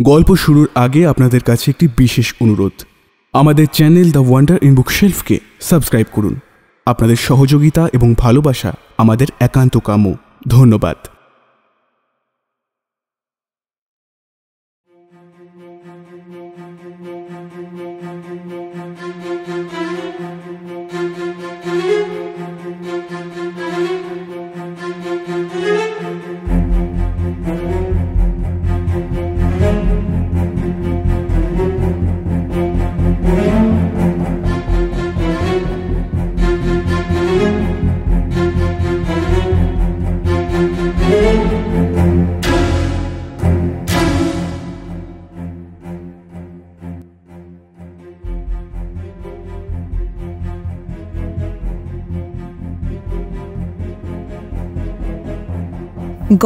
গল্প শুরুর আগে আপনাদের কাছে একটি বিশেষ অনুরোধ। আমাদের চ্যানেল দ্য ওয়ান্ডার ইন বুকশেলফকে সাবস্ক্রাইব করুন। আপনাদের সহযোগিতা এবং ভালোবাসা আমাদের একান্ত কাম্য। ধন্যবাদ।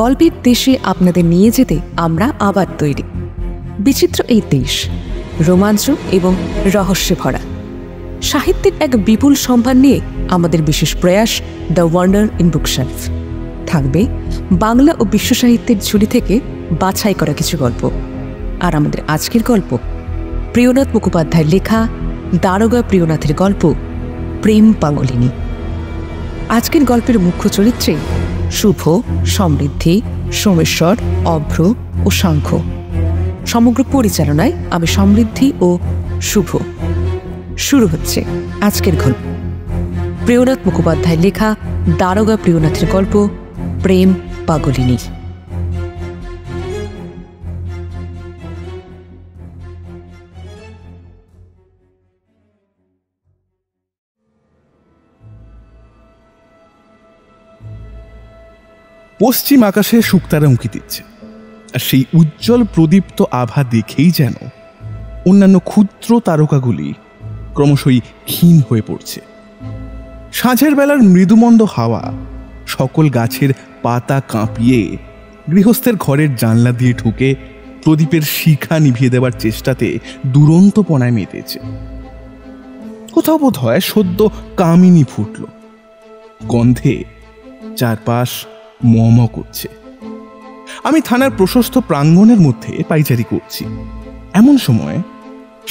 গল্পের দেশে আপনাদের নিয়ে যেতে আমরা আবার তৈরি। বিচিত্র এই দেশ রোমাঞ্চ এবং রহস্যে ভরা। সাহিত্যের এক বিপুল সম্ভার নিয়ে আমাদের বিশেষ প্রয়াস দ্য ওয়ান্ডার ইন বুকশেলফ। থাকবে বাংলা ও বিশ্ব সাহিত্যের ঝুলি থেকে বাছাই করা কিছু গল্প। আর আমাদের আজকের গল্প প্রিয়নাথ মুখোপাধ্যায়ের লেখা দারোগা প্রিয়নাথের গল্প প্রেম পাগলিনী। আজকের গল্পের মুখ্য চরিত্রে শুভ, সমৃদ্ধি, সোমেশ্বর, অভ্র ও সাংখ্য। সমগ্র পরিচালনায় আমি সমৃদ্ধি ও শুভ। শুরু হচ্ছে আজকের গল্প প্রিয়নাথ মুখোপাধ্যায়ের লেখা দারোগা প্রিয়নাথের গল্প প্রেম পাগলিনী। পশ্চিম আকাশে শুকতারা উঁকি দিচ্ছে, আর সেই উজ্জ্বল প্রদীপ্ত আভা দেখেই যেন অন্যান্য ক্ষুদ্র তারকাগুলি ক্রমশই ক্ষীণ হয়ে পড়ছে। সাঁঝের বেলার মৃদুমন্দ হাওয়া সকল গাছের পাতা কাঁপিয়ে গৃহস্থের ঘরের জানলা দিয়ে ঢুকে প্রদীপের শিখা নিভিয়ে দেবার চেষ্টাতে দুরন্তপনায় মেতেছে। কোথাও বোধ হয় সদ্য কামিনী ফুটল। গন্ধে চারপাশ মম করছে। আমি থানার প্রশস্ত প্রাঙ্গণের মধ্যে পাইচারি করছি। এমন সময়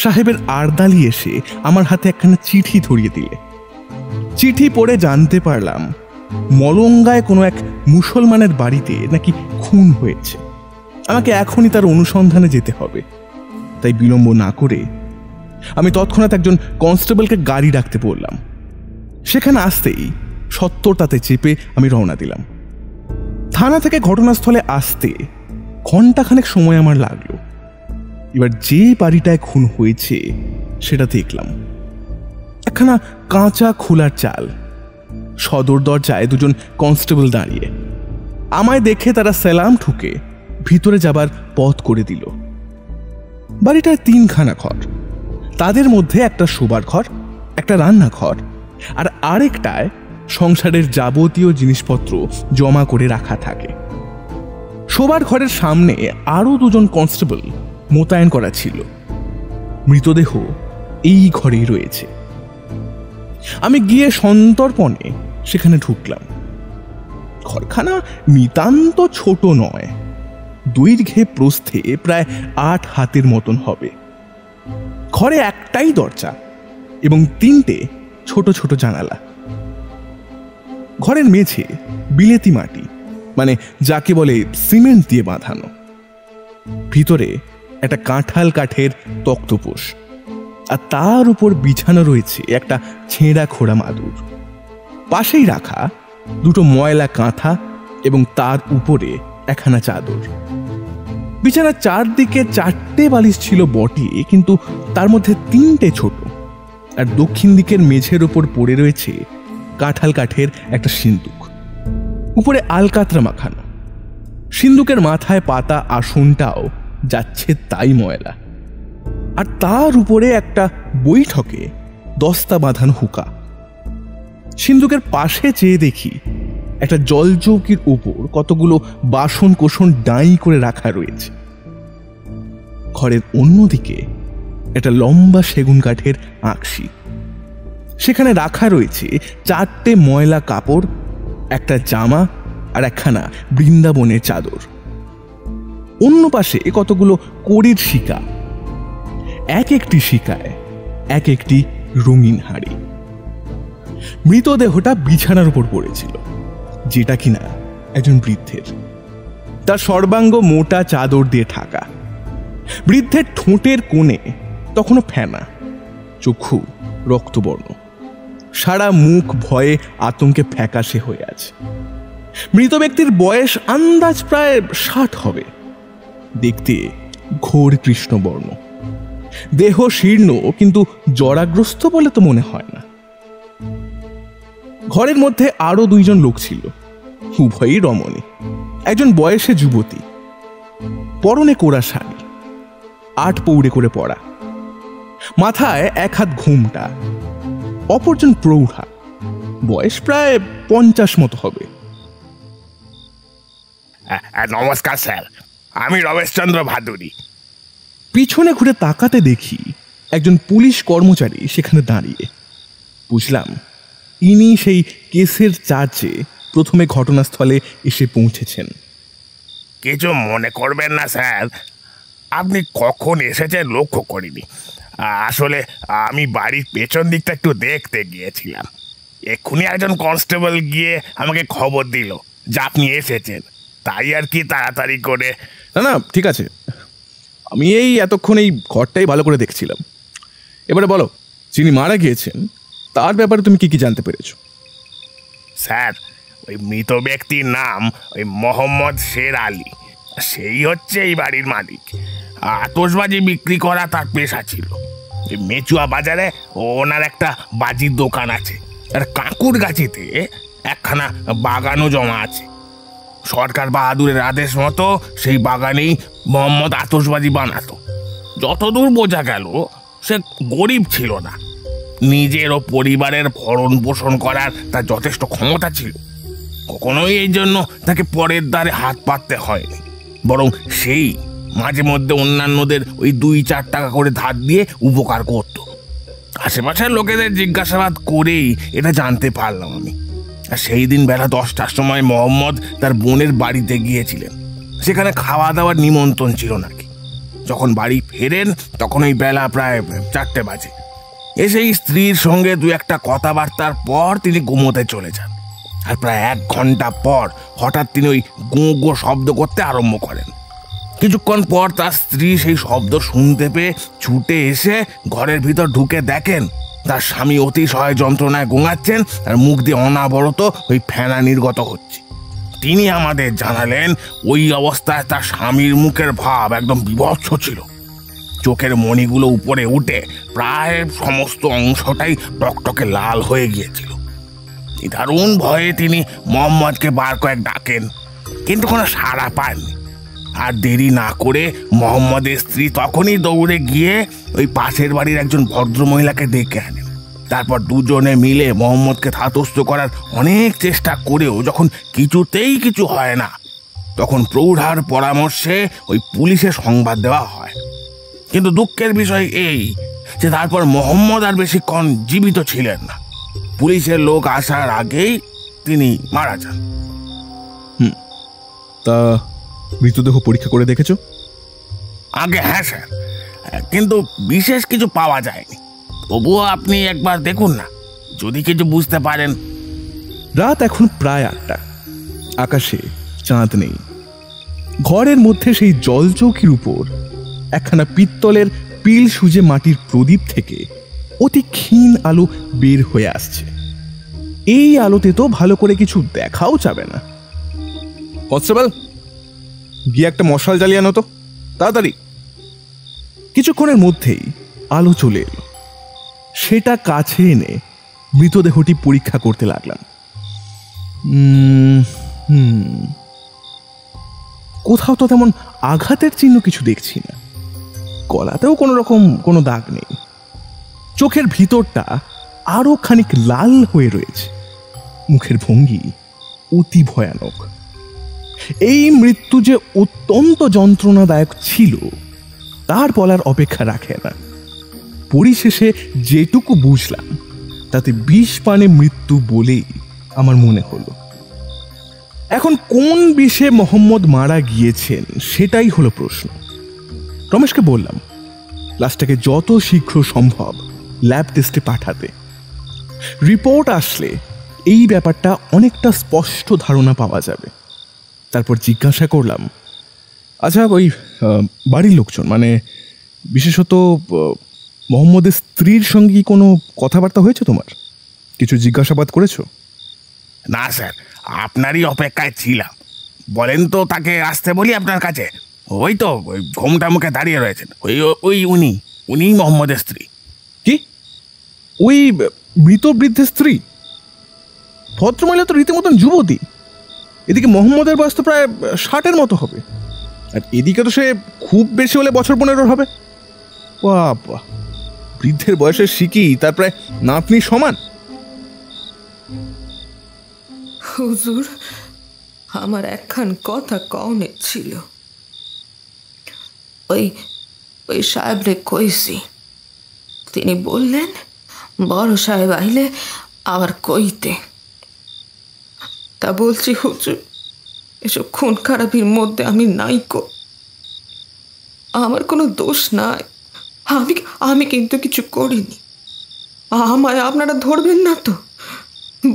সাহেবের আরদালি এসে আমার হাতে একখানা চিঠি ধরিয়ে দিলে। চিঠি পড়ে জানতে পারলাম মলঙ্গায় কোনো এক মুসলমানের বাড়িতে নাকি খুন হয়েছে। আমাকে এখনই তার অনুসন্ধানে যেতে হবে। তাই বিলম্ব না করে আমি তৎক্ষণাৎ একজন কনস্টেবলকে গাড়ি ডাকতে বললাম। সেখানে আসতেই 70টাতে চেপে আমি রওনা দিলাম। থানা থেকে ঘটনাস্থলে আসতে ঘণ্টাখানেক সময় আমার লাগলো। এবার যে বাড়িটায় খুন হয়েছে সেটা দেখলাম। একখানা কাঁচা খোলার চাল। সদর দরজায় দুজন কনস্টেবল দাঁড়িয়ে। আমায় দেখে তারা সালাম ঠুকে ভিতরে যাবার পথ করে দিল। বাড়িটায় 3খানা ঘর। তাদের মধ্যে একটা শোবার ঘর, একটা রান্নাঘর, আর আরেকটায় সংসারের যাবতীয় জিনিসপত্র জমা করে রাখা থাকে। শোবার ঘরের সামনে আরো 2জন কনস্টেবল মোতায়েন করা ছিল। মৃতদেহ এই ঘরেই রয়েছে। আমি গিয়ে সন্তর্পণে সেখানে ঢুকলাম। ঘরখানা নিতান্ত ছোট নয়, দৈর্ঘ্যে প্রস্থে প্রায় 8 হাতের মতন হবে। ঘরে একটাই দরজা এবং 3টে ছোট ছোট জানালা। ঘরের মেঝে বিলেতি মাটি, মানে যাকে বলে সিমেন্ট দিয়ে বাঁধানো। ভিতরে একটা কাঁঠাল কাঠের তক্তপোষ, আর তার উপর বিছানো রয়েছে একটা ছেঁড়া খোড়া মাদুর। পাশেই রাখা 2টো ময়লা কাঁথা এবং তার উপরে একখানা চাদর। বিছানার চারদিকে 4টে বালিশ ছিল বটে, কিন্তু তার মধ্যে 3টে ছোট। আর দক্ষিণ দিকের মেঝের ওপর পড়ে রয়েছে কাঁঠাল কাঠের একটা সিন্দুক, উপরে আলকাতরা মাখানো। সিন্দুকের মাথায় পাতা আসনটাও যাচ্ছে তাই ময়লা। আর তার উপরে একটা বৈঠকে দস্তা বাঁধানো হুকা। সিন্দুকের পাশে চেয়ে দেখি একটা জলচৌকির উপর কতগুলো বাসন কোসন ডাই করে রাখা রয়েছে। ঘরের অন্যদিকে একটা লম্বা সেগুন কাঠের আকশি। সেখানে রাখা রয়েছে 4টে ময়লা কাপড়, একটা জামা আর একখানা বৃন্দাবনের চাদর। অন্য পাশে কতগুলো কড়ির শিকা, এক একটি শিকায় এক একটি রঙিন হাড়ি। মৃতদেহটা বিছানার উপর পড়েছিল, যেটা কিনা একজন বৃদ্ধের। তার সর্বাঙ্গ মোটা চাদর দিয়ে ঢাকা। বৃদ্ধের ঠোঁটের কোণে তখনও ফেনা, চক্ষু রক্তবর্ণ, সারা মুখ ভয়ে আতঙ্কে ফ্যাকাশে হয়ে আছে। মৃত ব্যক্তির বয়স আন্দাজ প্রায় 60 হবে। দেখতে ঘোর কৃষ্ণবর্ণ, দেহ শীর্ণ, কিন্তু জরাগ্রস্ত বলে তো মনে হয় না। ঘরের মধ্যে আরো 2 জন লোক ছিল, উভয়ই রমণী। একজন বয়সে যুবতী, পরনে কোরা শাড়ি, 8 পৌড়ে করে পরা, মাথায় 1 হাত ঘুমটা। অপরজন প্রৌঢ়া, বয়স প্রায় 50 মতো হবে। নমস্কার স্যার, আমি রমেশচন্দ্র ভাদুরী। পিছনে ঘুরে তাকাতে দেখি একজন পুলিশ কর্মচারী সেখানে দাঁড়িয়ে। বুঝলাম ইনি সেই কেসের চার্জে প্রথমে ঘটনাস্থলে এসে পৌঁছেছেন। কিছু মনে করবেন না স্যার, আপনি কখন এসেছেন লক্ষ্য করিনি। আসলে আমি বাড়ির পেছন দিকটা একটু দেখতে গিয়েছিলাম। এক্ষুনি একজন কনস্টেবল গিয়ে আমাকে খবর দিল যে আপনি এসেছেন, তাই আর কি তাড়াতাড়ি করে। না না, ঠিক আছে, আমি এই এতক্ষণ এই ঘরটাই ভালো করে দেখছিলাম। এবারে বলো, যিনি মারা গিয়েছেন তার ব্যাপারে তুমি কি কি জানতে পেরেছো? স্যার, ওই মৃত ব্যক্তির নাম ওই মোহাম্মদ শের আলী। সেই হচ্ছে এই বাড়ির মালিক। আতশবাজি বিক্রি করা তার পেশা ছিল। মেচুয়া বাজারে ওনার একটা বাজির দোকান আছে, আর কাঁকুরগাছিতে একখানা বাগানও জমা আছে। সরকার বাহাদুরের আদেশ মতো সেই বাগানেই মোহাম্মদ আতশবাজি বানাতো। যতদূর বোঝা গেল সে গরিব ছিল না, নিজের ও পরিবারের ভরণ পোষণ করার তার যথেষ্ট ক্ষমতা ছিল। কখনোই এই জন্য তাকে পরের দ্বারে হাত পাততে হয়নি, বরং সেই মাঝে মধ্যে অন্যান্যদের ওই 2-4 টাকা করে ধার দিয়ে উপকার করত। আশেপাশের লোকেদের জিজ্ঞাসাবাদ করেই এটা জানতে পারলাম আমি। আর সেই দিন বেলা 10টার সময় মোহাম্মদ তার বোনের বাড়িতে গিয়েছিলেন। সেখানে খাওয়া দাওয়ার নিমন্ত্রণ ছিল নাকি। যখন বাড়ি ফেরেন তখন ওই বেলা প্রায় 4টে বাজে। এসেই স্ত্রীর সঙ্গে 2-একটা কথাবার্তার পর তিনি ঘুমোতে চলে যান। আর প্রায় 1 ঘন্টা পর হঠাৎ তিনি ওই গো গো শব্দ করতে আরম্ভ করেন। কিছুক্ষণ পর তার স্ত্রী সেই শব্দ শুনতে পেয়ে ছুটে এসে ঘরের ভিতর ঢুকে দেখেন তার স্বামী অতিশয় যন্ত্রণায় গোঙাচ্ছেন আর মুখ দিয়ে অনাবরত ওই ফেনা নির্গত হচ্ছে। তিনি আমাদের জানালেন ওই অবস্থায় তার স্বামীর মুখের ভাব একদম বিভৎস ছিল। চোখের মণিগুলো উপরে উঠে প্রায় সমস্ত অংশটাই টকটকে লাল হয়ে গিয়েছিল। দারুণ ভয়ে তিনি মোহাম্মদকে বার কয়েক ডাকেন, কিন্তু কোনো সাড়া পাননি। আর দেরি না করে মোহাম্মদের স্ত্রী তখনই দৌড়ে গিয়ে ওই পাশের বাড়ির একজন ভদ্রমহিলাকে ডেকে আনেন। তারপর দুজনে মিলে মোহাম্মদকে ধাতস্থ করার অনেক চেষ্টা করেও যখন কিছুতেই কিছু হয় না, তখন প্রৌঢ়ার পরামর্শে ওই পুলিশে সংবাদ দেওয়া হয়। কিন্তু দুঃখের বিষয় এই যে তারপর মোহাম্মদ আর বেশিক্ষণ জীবিত ছিলেন না। পুলিশের লোক আসার আগেই তিনি মারা যান। তা মৃতদেহ পরীক্ষা করে দেখেছো? আগে হ্যাঁ স্যার, কিন্তু বিশেষ কিছু পাওয়া যায়নি। তবুও আপনি একবার দেখুন না, যদি কিছু বুঝতে পারেন। রাত এখন প্রায় 8টা, আকাশে চাঁদ নেই। ঘরের মধ্যে সেই জলচৌকির উপর একখানা পিত্তলের পিল সুজে মাটির প্রদীপ থেকে অতি ক্ষীণ আলো বের হয়ে আসছে। এই আলোতে তো ভালো করে কিছু দেখাও যাবে না। কনস্টেবল, গিয়ে একটা মশাল জ্বালিয়ে আনো তো, তাড়াতাড়ি। কিছুক্ষণের মধ্যেই আলো চলে এলো। সেটা কাছে এনে মৃতদেহটি পরীক্ষা করতে লাগলাম। কোথাও তো তেমন আঘাতের চিহ্ন কিছু দেখছি না। গলাতেও কোনো রকম কোনো দাগ নেই। চোখের ভিতরটা আরো খানিক লাল হয়ে রয়েছে। মুখের ভঙ্গি অতি ভয়ানক। এই মৃত্যু যে অত্যন্ত যন্ত্রণাদায়ক ছিল তার বলার অপেক্ষা রাখে না। পরিশেষে যেটুকু বুঝলাম তাতে 20 পানে মৃত্যু বলেই আমার মনে হলো। এখন কোন বিষে মোহাম্মদ মারা গিয়েছেন সেটাই হলো প্রশ্ন। রমেশকে বললাম লাশটাকে যত শীঘ্র সম্ভব ল্যাব টেস্টে পাঠাতে। রিপোর্ট আসলে এই ব্যাপারটা অনেকটা স্পষ্ট ধারণা পাওয়া যাবে। তারপর জিজ্ঞাসা করলাম, আচ্ছা ওই বাড়ির লোকজন মানে বিশেষত মোহাম্মদের স্ত্রীর সঙ্গে কোনো কথাবার্তা হয়েছে তোমার? কিছু জিজ্ঞাসাবাদ করেছো? না স্যার, আপনারই অপেক্ষায় ছিলাম। বলেন তো তাকে আসতে বলি আপনার কাছে। ওই তো ওই ঘোমটা মুখে দাঁড়িয়ে রয়েছেন, ওই ওই উনি মোহাম্মদের স্ত্রী। কি ওই মৃত বৃদ্ধের স্ত্রী? ভদ্রমহিলা তো রীতিমতন যুবতী। এদিকে মোহাম্মদের বয়স তো প্রায় 60-এর মতো হবে, আর এদিকে তো সে খুব বেশি হলে বছর 15 হবে। বাবা, বৃদ্ধের বয়সের শিকি তার প্রায় নাতনি সমান। হুজুর, আমার একখান কথা কওনে ছিল। ওই সাহেবরে কইছি, তিনি বললেন বড় সাহেব আইলে আবার কইতে। তা বলছি হুজুর, এসব খুন খারাপির মধ্যে আমি নাইকো, আমার কোনো দোষ নাই। আমি কিন্তু কিছু করিনি। আমায় আপনারা ধরবেন না তো?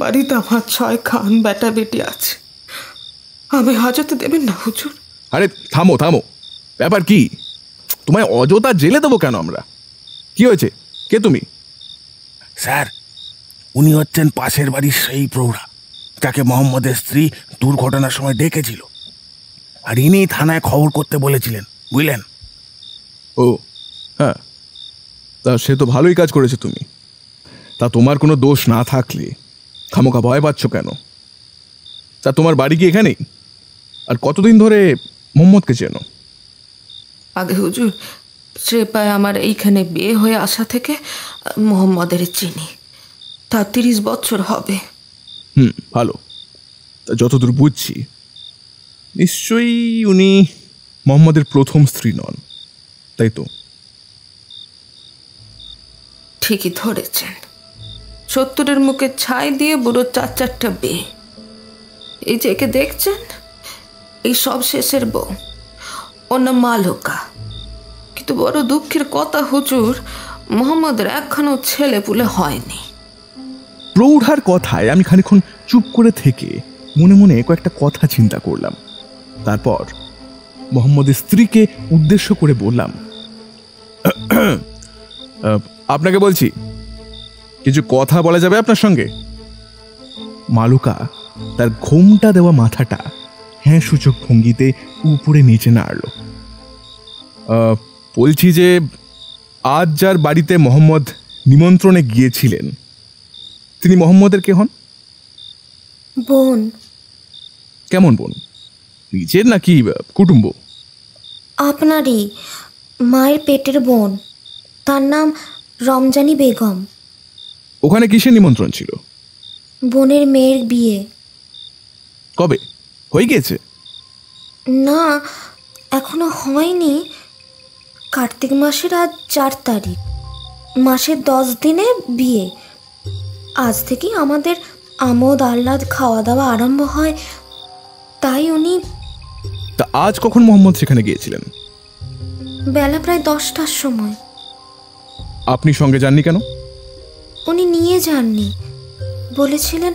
বাড়িতে আমার 6 খান বেটা বেটি আছে, আমি হাজতে দেবেন না হুজুর? আরে থামো থামো, ব্যাপার কি? তোমায় অযথা জেলে দেবো কেন আমরা? কি হয়েছে? কে তুমি? স্যার, উনি হচ্ছেন পাশের বাড়ির সেই প্রৌঢ়া যাকে মোহাম্মদের স্ত্রী দুর্ঘটনার সময় ডেকেছিল, আর ইনি থানায় খবর করতে বলেছিলেন, বুঝলেন? ও হ্যাঁ, তা সে তো ভালোই কাজ করেছে তুমি। তা তোমার কোনো দোষ না থাকলে খামোকা ভয় পাচ্ছ কেন? তা তোমার বাড়ি কি এখানেই? আর কতদিন ধরে মোহাম্মদকে চেনো? আগে হুজুর, সে পায় আমার এইখানে বিয়ে হয়ে আসা থেকে মোহাম্মদের চিনি, তা 30 বছর হবে। ভালো। তা যতদূর বুঝছি নিশ্চয়ই উনি মোহাম্মদের প্রথম স্ত্রী নন, তাই তো? ঠিকই ধরেছেন। 70-এর মুখে ছাই দিয়ে বুড়ো 4-4টা বিয়ে। এই যে একে দেখছেন, এই সব শেষের বউ, ওর নাম মালুকা। কিন্তু বড় দুঃখের কথা হুজুর, মোহাম্মদের একখানেও ছেলে পুলে হয়নি। প্রৌঢ়ার কথায় আমি খানিকক্ষণ চুপ করে থেকে মনে মনে কয়েকটা কথা চিন্তা করলাম। তারপর মোহাম্মদের স্ত্রীকে উদ্দেশ্য করে বললাম, আপনাকে বলছি, কিছু কথা বলা যাবে আপনার সঙ্গে? মালুকা তার ঘোমটা দেওয়া মাথাটা হ্যাঁ সূচক ভঙ্গিতে উপরে নিচে নাড়ল। বলছি যে আজ যার বাড়িতে মোহাম্মদ নিমন্ত্রণে গিয়েছিলেন, তিনি মোহাম্মদের কে হন? বোন। কেমন বোন? নিজের নাকি কুটুম্ব? আপনারই মায়ের পেটের বোন, তার নাম রমজানি বেগম। ওখানে কিসের নিমন্ত্রণ ছিল? বোনের মেয়ের বিয়ে। কবে হয়ে গেছে? না, এখনো হয়নি। কার্তিক মাসের আজ 4 তারিখ, মাসের 10 দিনে বিয়ে। আজ থেকেই আমাদের আমোদ আহ্লাদ খাওয়া দাওয়া আরম্ভ হয়, তাই উনি। তা আজ কখন মোহাম্মদ সেখানে গিয়েছিলেন? বেলা প্রায় 10টার সময়। আপনি সঙ্গে যাননি কেন? উনি নিয়ে যাননি, বলেছিলেন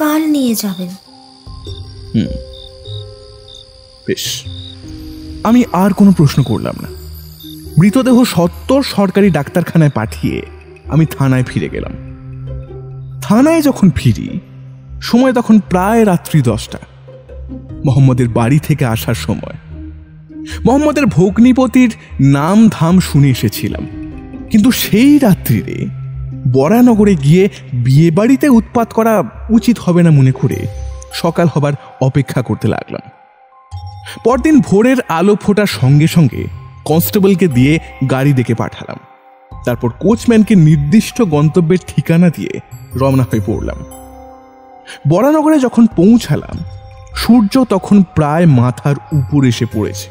কাল নিয়ে যাবেন। বেশ, আমি আর কোনো প্রশ্ন করলাম না। মৃতদেহ সত্তর সরকারি ডাক্তারখানায় পাঠিয়ে আমি থানায় ফিরে গেলাম। থানায় যখন ফিরি সময় তখন প্রায় রাত্রি 10টা। মোহাম্মদের বাড়ি থেকে আসার সময়। মোহাম্মদের ভগ্নিপতির নাম ধাম শুনে এসেছিলাম, কিন্তু সেই রাত্রিরে বরানগরে গিয়ে বিয়ে বাড়িতে উৎপাত করা উচিত হবে না মনে করে সকাল হবার অপেক্ষা করতে লাগলাম। পরদিন ভোরের আলো ফোটার সঙ্গে সঙ্গে কনস্টেবলকে দিয়ে গাড়ি ডেকে পাঠালাম। তারপর কোচম্যানকে নির্দিষ্ট গন্তব্যের ঠিকানা দিয়ে রওনা হয়ে পড়লাম। বরানগরে যখন পৌঁছালাম সূর্য তখন প্রায় মাথার উপর এসে পড়েছে।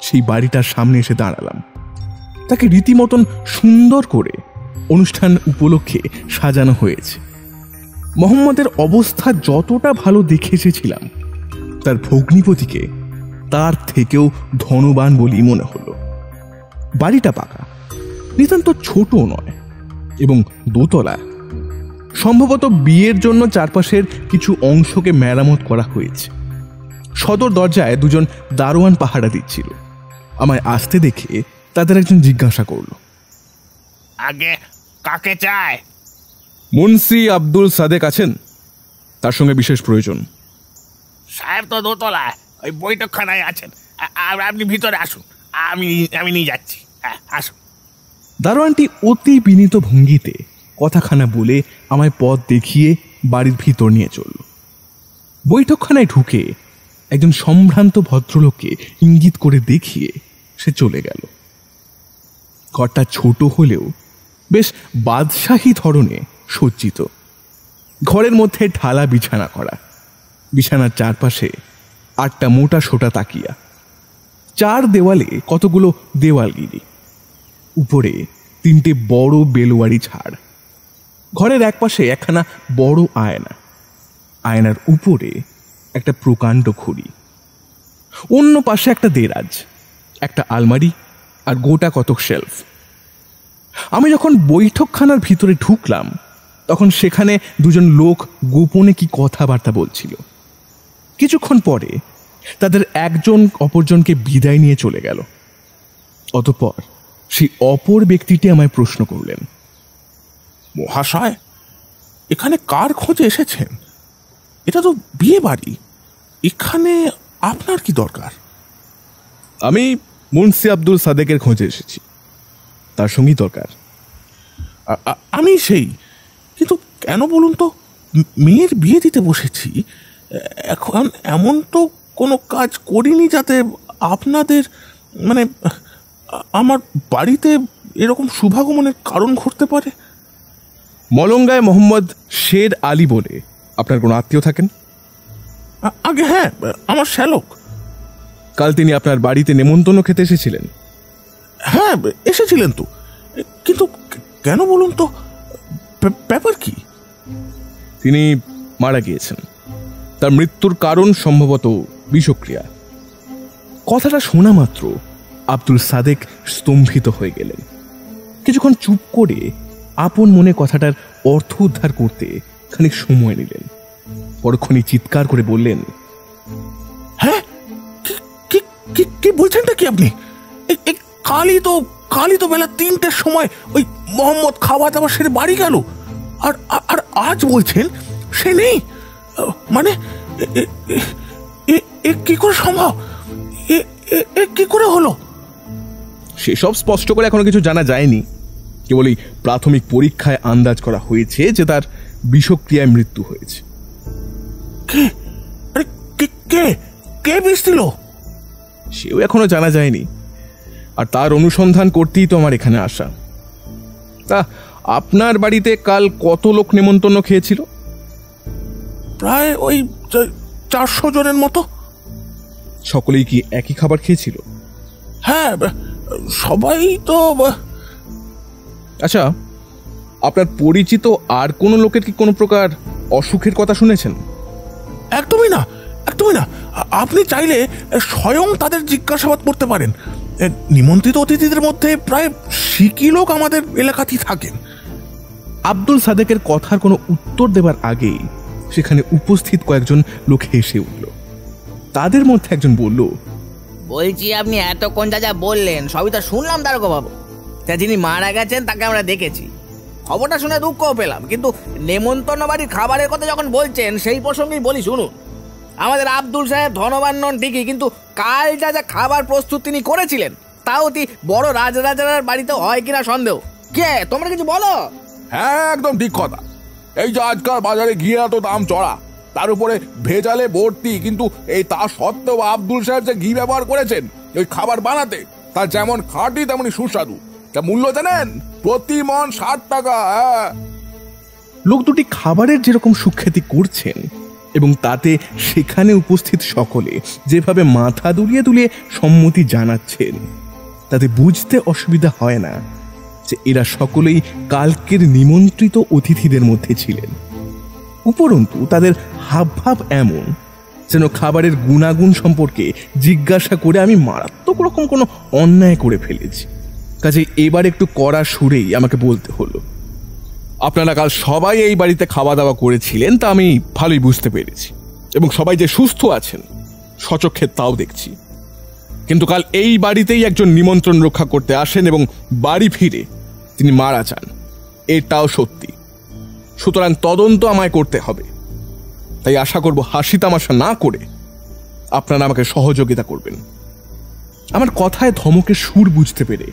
সেই বাড়িটার সামনে এসে দাঁড়ালাম। তাকে রীতিমতন সুন্দর করে অনুষ্ঠান উপলক্ষে সাজানো হয়েছে। মোহাম্মদের অবস্থা যতটা ভালো দেখে এসেছিলাম তার ভগ্নিপতিকে তার থেকেও ধনবান বলেই মনে হলো। বাড়িটা পাকা, নিতান্ত ছোট নয় এবং দোতলা। সম্ভবত বিয়ের জন্য চারপাশের কিছু অংশকে মেরামত করা হয়েছে। সদর দরজায় দুজন দারোয়ান পাহারা দিচ্ছিল। আমায় আসতে দেখে তাদের একজন জিজ্ঞাসা করল, আগে কাকে চায়? মুন্সি আব্দুল সাদেক আছেন? তার সঙ্গে বিশেষ প্রয়োজন। সাহেব তো দোতলায় ওই বৈঠকখানায় আছেন, আপনি ভিতরে আসুন, আমি নিয়ে যাচ্ছি, আসুন। দারোয়ানটি অতি বিনীত ভঙ্গিতে কথাখানা বলে আমায় পথ দেখিয়ে বাড়ির ভিতর নিয়ে চলল। বৈঠকখানায় ঢুকে একজন সম্ভ্রান্ত ভদ্রলোককে ইঙ্গিত করে দেখিয়ে সে চলে গেল। ঘরটা ছোট হলেও বেশ বাদশাহী ধরনে সজ্জিত। ঘরের মধ্যে ঢালা বিছানা করা, বিছানার চারপাশে 8টা মোটা সোটা তাকিয়া, 4 দেওয়ালে কতগুলো দেওয়ালগিরি, উপরে 3টে বড় বেলোয়ারি ছাড়। ঘরের একপাশে একখানা বড় আয়না, আয়নার উপরে একটা প্রকাণ্ড ঘড়ি, অন্য পাশে একটা দেরাজ, একটা আলমারি আর গোটা কতক শেলফ। আমি যখন বৈঠকখানার ভিতরে ঢুকলাম তখন সেখানে দুজন লোক গোপনে কি কথাবার্তা বলছিল। কিছুক্ষণ পরে তাদের একজন অপরজনকে বিদায় নিয়ে চলে গেল। অতঃপর সেই অপর ব্যক্তিটি আমায় প্রশ্ন করলেন, মহাশয়, এখানে কার খোঁজে এসেছেন? এটা তো বিয়ে বাড়ি, এখানে আপনার কি দরকার? আমি মুন্সি আব্দুল সাদেকের খোঁজে এসেছি, তার সঙ্গী দরকার। আমি সেই, কিন্তু কেন বলুন তো? মেয়ের বিয়ে দিতে বসেছি, এখন এমন তো কোনো কাজ করিনি যাতে আপনাদের মানে আমার বাড়িতে এরকম শুভাগমনের কারণ ঘটতে পারে। মলঙ্গায় মোহাম্মদ শের আলী বলে আপনার কোনো আত্মীয় থাকেন? আগে হ্যাঁ, আমার শ্যালক। কাল তিনি আপনার বাড়িতে নেমন্তন্ন খেতে এসেছিলেন? হ্যাঁ এসেছিলেন তো, কিন্তু কেন বলুন তো, ব্যাপার কি? তিনি মারা গিয়েছেন। তার মৃত্যুর কারণ সম্ভবত বিষক্রিয়া। কথাটা শোনা মাত্র আব্দুল সাদেক স্তম্ভিত হয়ে গেলেন। কিছুক্ষণ চুপ করে আপন মনে কথাটার অর্থ উদ্ধার করতে খানিক সময় নিলেন। পরক্ষণই চিৎকার করে বললেন, হ্যাঁ কি বলছেনটা কি আপনি? কালই তো বেলা 3টের সময় ওই মোহাম্মদ খাওয়া দাওয়া সেরে বাড়ি গেল, আর আজ বলছেন সে নেই? মানে কি করে সম্ভব? কি করে হলো? সেসব স্পষ্ট করে এখনো কিছু জানা যায়নি। কেবলই প্রাথমিক পরীক্ষায় আন্দাজ করা হয়েছে যে তার বিষক্রিয়ায় মৃত্যু হয়েছে। কে বিষ দিল সেও এখনো জানা যায়নি, আর তার অনুসন্ধান করতেই তো আমার এখানে আসা। তা আপনার বাড়িতে কাল কত লোক নেমন্তন্ন খেয়েছিল? প্রায় ওই 400 জনের মতো। সকলেই কি একই খাবার খেয়েছিল? হ্যাঁ, সবাই তো। আচ্ছা, আপনার পরিচিত আর কোনো লোকের কি কোনো প্রকার অসুখের কথা শুনেছেন? একদমই না। আপনি চাইলে স্বয়ং তাদের জিজ্ঞাসাবাদ করতে পারেন। নিমন্ত্রিত অতিথিদের মধ্যে প্রায় 60 লোক আমাদের এলাকাতেই থাকেন। আব্দুল সাদেকের কথার কোনো উত্তর দেবার আগেই সেখানে উপস্থিত কয়েকজন লোক হেসে উঠল। তাদের মধ্যে একজন বলল, বলছি আপনি এতক্ষণ যা বললেন সবই তো শুনলাম দারোগা বাবু। তা যিনি মারা গেছেন তাকে আমরা দেখেছি, খবরটা শুনে দুঃখও পেলাম, কিন্তু নেমন্তন্ন বাড়ির খাবারের কথা যখন বলছেন সেই প্রসঙ্গেই বলি শুনুন। আমাদের আব্দুল সাহেব ধনবান নন ঠিকই, কিন্তু কাল যা খাবার প্রস্তুত তিনি করেছিলেন তাও বড় রাজরাজার বাড়িতে হয় কিনা সন্দেহ। কে তোমরা কিছু বলো? হ্যাঁ, একদম ঠিক কথা। এই যে আজকাল বাজারে ঘি এত দাম চড়া, তার উপরে ভেজালে ভর্তি, কিন্তু এই তা সত্ত্বেও আব্দুল সাহেব যে ঘি ব্যবহার করেছেন ওই খাবার বানাতে, তা যেমন খাঁটি তেমনি সুস্বাদু। তা মূল্য জানেন? প্রতি মণ 60 টাকা। লোক দুটি খাবারের যেরকম সুখ্যাতি করছেন এবং তাতে সেখানে উপস্থিত সকলে যেভাবে মাথা দুলিয়ে দুলিয়ে সম্মতি জানাচ্ছেন, তাতে বুঝতে অসুবিধা হয় না যে এরা সকলেই কালকের নিমন্ত্রিত অতিথিদের মধ্যে ছিলেন। উপরন্তু তাদের হাবভাব এমন যেন খাবারের গুণাগুণ সম্পর্কে জিজ্ঞাসা করে আমি মারাত্মক রকম কোনো অন্যায় করে ফেলেছি। কাজে এবার একটু কড়া সুরেই আমাকে বলতে হলো, আপনারা কাল সবাই এই বাড়িতে খাওয়া দাওয়া করেছিলেন তা আমি ভালোই বুঝতে পেরেছি, এবং সবাই যে সুস্থ আছেন সচক্ষে তাও দেখছি। কিন্তু কাল এই বাড়িতেই একজন নিমন্ত্রণ রক্ষা করতে আসেন এবং বাড়ি ফিরে তিনি মারা যান, এটাও সত্যি। সুতরাং তদন্ত আমায় করতে হবে। তাই আশা করব হাসি তামাশা না করে আপনারা আমাকে সহযোগিতা করবেন। আমার কথায় ধমকের সুর বুঝতে পেরে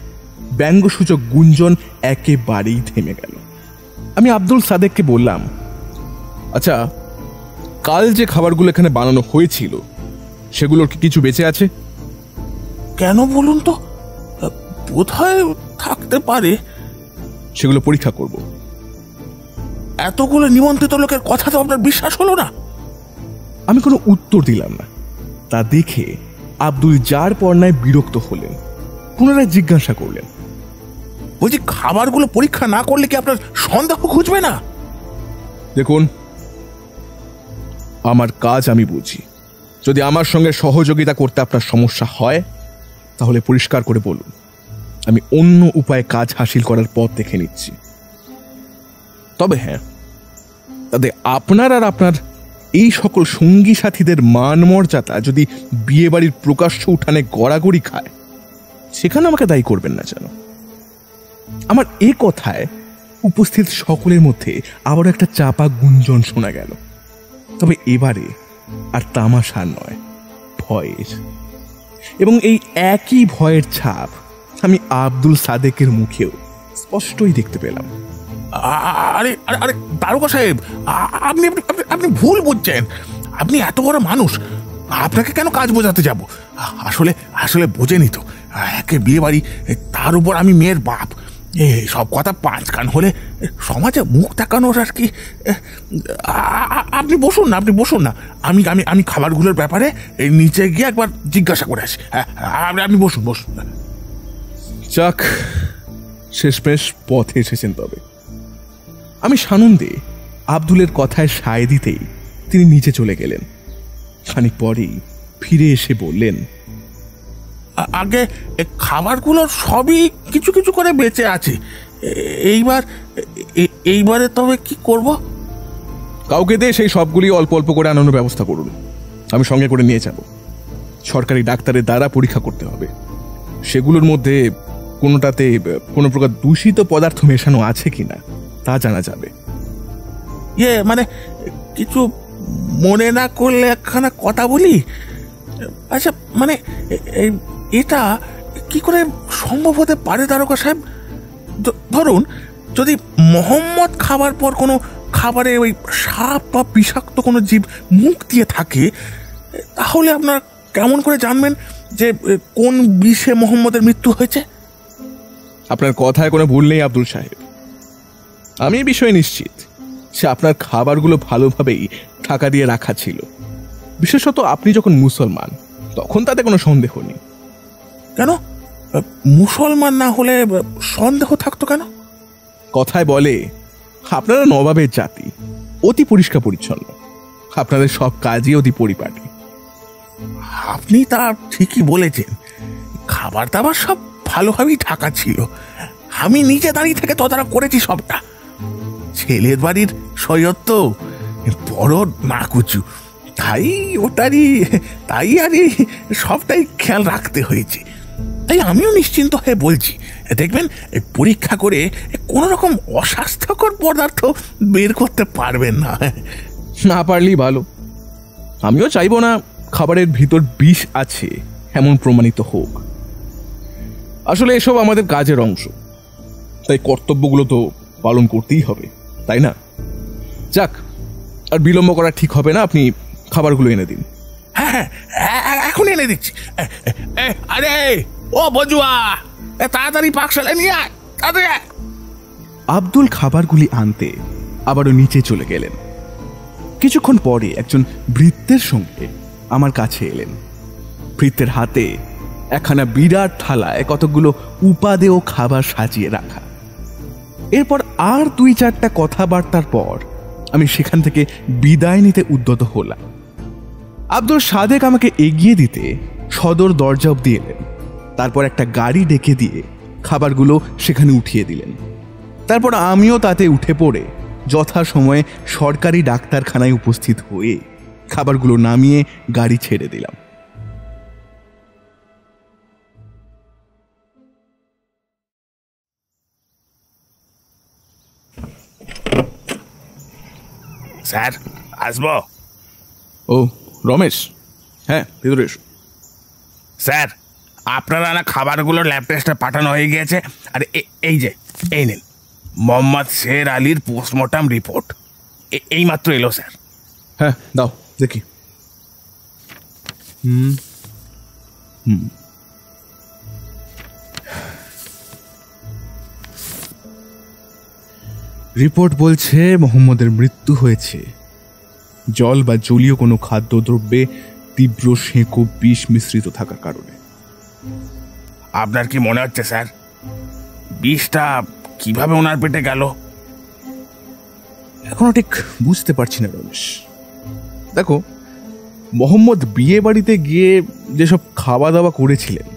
ব্যঙ্গসূচক গুঞ্জন একেবারেই থেমে গেল। আমি আব্দুল সাদেককে বললাম, আচ্ছা, কাল যে খাবারগুলো এখানে বানানো হয়েছিল সেগুলোর কি কিছু বেঁচে আছে? কেন বলুন তো, বোধহয় থাকতে পারে। সেগুলো পরীক্ষা করব। এতগুলো নিমন্ত্রিত লোকের কথা তো আপনার বিশ্বাস হলো না? আমি কোনো উত্তর দিলাম না। তা দেখে আব্দুল যার পর্নায় বিরক্ত হলেন, পুনরায় জিজ্ঞাসা করলেন, বলছি খাবারগুলো পরীক্ষা না করলে কি আপনার সন্দেহ খুঁজবে না? দেখুন, আমার কাজ আমি বুঝি। যদি আমার সঙ্গে সহযোগিতা করতে আপনার সমস্যা হয় তাহলে পরিষ্কার করে বলুন, আমি অন্য উপায়ে কাজ হাসিল করার পথ দেখে নিচ্ছি। তবে হ্যাঁ, তাতে আপনার আর আপনার এই সকল সঙ্গী সাথীদের মান মর্যাদা যদি বিয়ে বাড়ির প্রকাশ্য উঠানে গড়াগড়ি খায় সেখানে আমাকে দায়ী করবেন না যেন। আমার এ কথায় উপস্থিত সকলের মধ্যে আবার একটা চাপা গুঞ্জন শোনা গেল। তবে এবারে আর তামাশার নয়, ভয়ের। এবং এই একই ভয়ের ছাপ আমি আব্দুল সাদেকের মুখেও স্পষ্টই দেখতে পেলাম। আরে আরে আরে দারোগা সাহেব, আপনি আপনি ভুল বুঝছেন। আপনি এত বড় মানুষ, আপনাকে কেন কাজ বোঝাতে যাব? আসলে আসলে বোঝেনি তো, একে বিয়ে বাড়ি, তার উপর আমি মেয়ের বাপ। সব কথা পাঁচ কান হলে সমাজে মুখ তাকানোর আর কি। আপনি বসুন না, আপনি বসুন না। আমি আমি আমি খাবারগুলোর ব্যাপারে নিচে গিয়ে একবার জিজ্ঞাসা করে আসি। আপনি বসুন বসুন। যাক, শেষমেশ পথে এসেছেন। তবে আমি সানন্দে আব্দুলের কথায় সায় দিতেই তিনি নিচে চলে গেলেন। খানিক পরেই ফিরে এসে বললেন, আগে খাবারগুলো সবই কিছু কিছু করে বেঁচে আছে। এইবারে তবে কি করব? কাউকে দিয়ে সেই সবগুলি অল্প অল্প করে আনানোর ব্যবস্থা করুন, আমি সঙ্গে করে নিয়ে যাব। সরকারি ডাক্তারের দ্বারা পরীক্ষা করতে হবে সেগুলোর মধ্যে কোনোটাতে কোনো প্রকার দূষিত পদার্থ মেশানো আছে কিনা তা জানা যাবে। মানে কিছু মনে না করলে একখানা কথা বলি। আচ্ছা, মানে এটা কি করে সম্ভব হতে পারে দারোগা সাহেব? ধরুন, যদি মোহাম্মদ খাবার পর কোনো খাবারে ওই সাপ বা বিষাক্ত কোনো জীব মুখ দিয়ে থাকে, তাহলে আপনার কেমন করে জানবেন যে কোন বিষে মোহাম্মদের মৃত্যু হয়েছে? আপনার কথায় কোনো ভুল নেই আব্দুল সাহেব। আমি এই বিষয়ে নিশ্চিত সে আপনার খাবারগুলো ভালোভাবেই ঢাকা দিয়ে রাখা ছিল। বিশেষত আপনি যখন মুসলমান তখন তাতে কোনো সন্দেহ নেই। কেন মুসলমান না হলে সন্দেহ থাকতো কেন? কথায় বলে আপনারা নবাবের জাতি, অতি পরিষ্কার পরিচ্ছন্ন, আপনাদের সব কাজই অতি পরিপাটি। আপনি তা ঠিকই বলেছেন। খাবার দাবার সব ভালোভাবেই ঢাকা ছিল। আমি নিজে দাঁড়িয়ে থেকে তদারক করেছি সবটা। ছেলের বাড়ির সৈয়দ তো বড় নাকুচু, তাই আরে সবটাই খেয়াল রাখতে হয়েছে। তাই আমিও নিশ্চিন্ত হয়ে বলছি, দেখবেন পরীক্ষা করে কোন রকম অস্বাস্থ্যকর পদার্থ বের করতে পারবেন না। না পারলেই ভালো। আমিও চাইবো না খাবারের ভিতর বিষ আছে এমন প্রমাণিত হোক। আসলে এসব আমাদের কাজের অংশ, তাই কর্তব্যগুলো তো পালন করতেই হবে, তাই না? যাক, আর বিলম্ব করা ঠিক হবে না। আপনি খাবারগুলো এনে দিন। হ্যাঁ, এখন এনে দিচ্ছি। আরে ও বজুয়া, তাড়াতাড়ি পাকশালে নিয়ে আয়, তাড়াতাড়ি। আব্দুল খাবারগুলি আনতে আবারও নিচে চলে গেলেন। কিছুক্ষণ পরে একজন ভৃত্যের সঙ্গে আমার কাছে এলেন। ভৃত্যের হাতে একখানা বিরাট থালায় কতগুলো উপাদেয় খাবার সাজিয়ে রাখা। এরপর আর ২-৪টা কথাবার্তার পর আমি সেখান থেকে বিদায় নিতে উদ্যত হলাম। আব্দুল সাদেক আমাকে এগিয়ে দিতে সদর দরজা অব্দি এলেন। তারপর একটা গাড়ি ডেকে দিয়ে খাবারগুলো সেখানে উঠিয়ে দিলেন। তারপর আমিও তাতে উঠে পড়ে যথাসময়ে সরকারি ডাক্তারখানায় উপস্থিত হয়ে খাবারগুলো নামিয়ে গাড়ি ছেড়ে দিলাম। স্যার, আসবো? ও রমেশ, হ্যাঁ ভিতরে এসো। স্যার, আপনার আনা খাবারগুলো ল্যাব টেস্টে পাঠানো হয়ে গিয়েছে। আর এই যে, এই নিন মোহাম্মদ শের আলীর পোস্টমর্টম রিপোর্ট। এইমাত্র এলো স্যার। হ্যাঁ দাও দেখি। রিপোর্ট বলছে মোহাম্মদের মৃত্যু হয়েছে জল বা জলীয় কোনো খাদ্যদ্রব্যে তীব্র সেঁকো বিষ মিশ্রিত থাকার কারণে। আপনার কি মনে হচ্ছে স্যার, বিষটা কিভাবে ওনার পেটে গেল? এখনো ঠিক বুঝতে পারছি না রমেশ। দেখো, মোহাম্মদ বিয়ে বাড়িতে গিয়ে যেসব খাওয়া দাওয়া করেছিলেন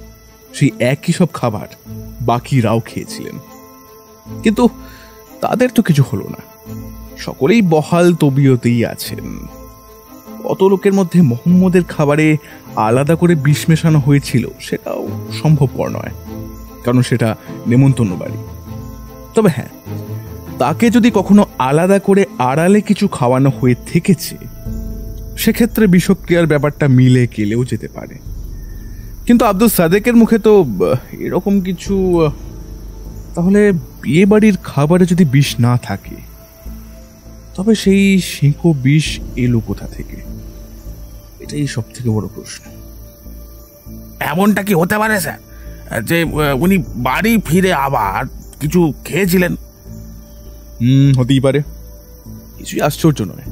সেই একই সব খাবার বাকিরাও খেয়েছিলেন, কিন্তু তাদের তো কিছু হলো না। সকলেই বহাল তবিয়তেই আছেন। অত লোকের মধ্যে মোহাম্মদের খাবারে আলাদা করে বিষ মেশানো হয়েছিল সেটাও সম্ভবপর নয়, কারণ সেটা নেমন্তন্ন বাড়ি। তবে হ্যাঁ, তাকে যদি কখনো আলাদা করে আড়ালে কিছু খাওয়ানো হয়ে থেকেছে সেক্ষেত্রে বিষক্রিয়ার ব্যাপারটা মিলে গেলেও যেতে পারে। কিন্তু আব্দুল সাদেকের মুখে তো এরকম কিছু। তাহলে বিয়ে বাড়ির খাবারে যদি বিষ না থাকে তবে সেই সেঁকো বিষ এলো কোথা থেকে? এটাই সব থেকে বড় প্রশ্ন। এমনটা কি হতে পারে স্যার যে উনি বাড়ি ফিরে আবার কিছু খেয়েছিলেন? হতেই পারে, কিছুই আশ্চর্য নয়।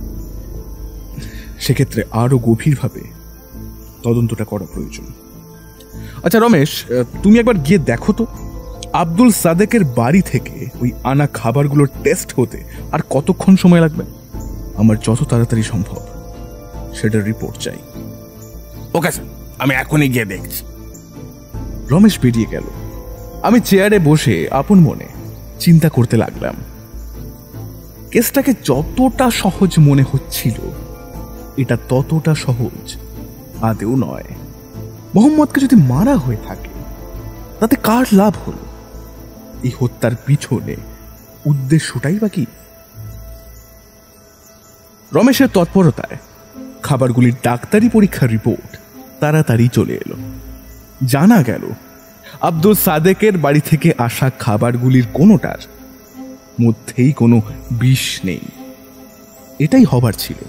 সেক্ষেত্রে আরো গভীরভাবে তদন্তটা করা প্রয়োজন। আচ্ছা রমেশ, তুমি একবার গিয়ে দেখো তো আব্দুল সাদেকের বাড়ি থেকে ওই আনা খাবারগুলোর টেস্ট হতে আর কতক্ষণ সময় লাগবে। আমার যত তাড়াতাড়ি সম্ভব সেটার রিপোর্ট চাই। ওকে স্যার, আমি এখনই গিয়ে দেখছি। রমেশ বেরিয়ে গেল। আমি চেয়ারে বসে আপন মনে চিন্তা করতে লাগলাম। কেসটাকে যতটা সহজ মনে হচ্ছিল এটা ততটা সহজ আদেও নয়। মোহাম্মদকে যদি মারা হয়ে থাকে তাতে কার লাভ হলো? এই হত্যার পিছনে উদ্দেশ্যটাই বা কি? রমেশের তৎপরতায় খাবারগুলির ডাক্তারি পরীক্ষার রিপোর্ট তাড়াতাড়ি চলে এলো। জানা গেল আব্দুল সাদেকের বাড়ি থেকে আসা খাবারগুলির কোনোটার মধ্যেই কোনো বিষ নেই। এটাই হবার ছিল।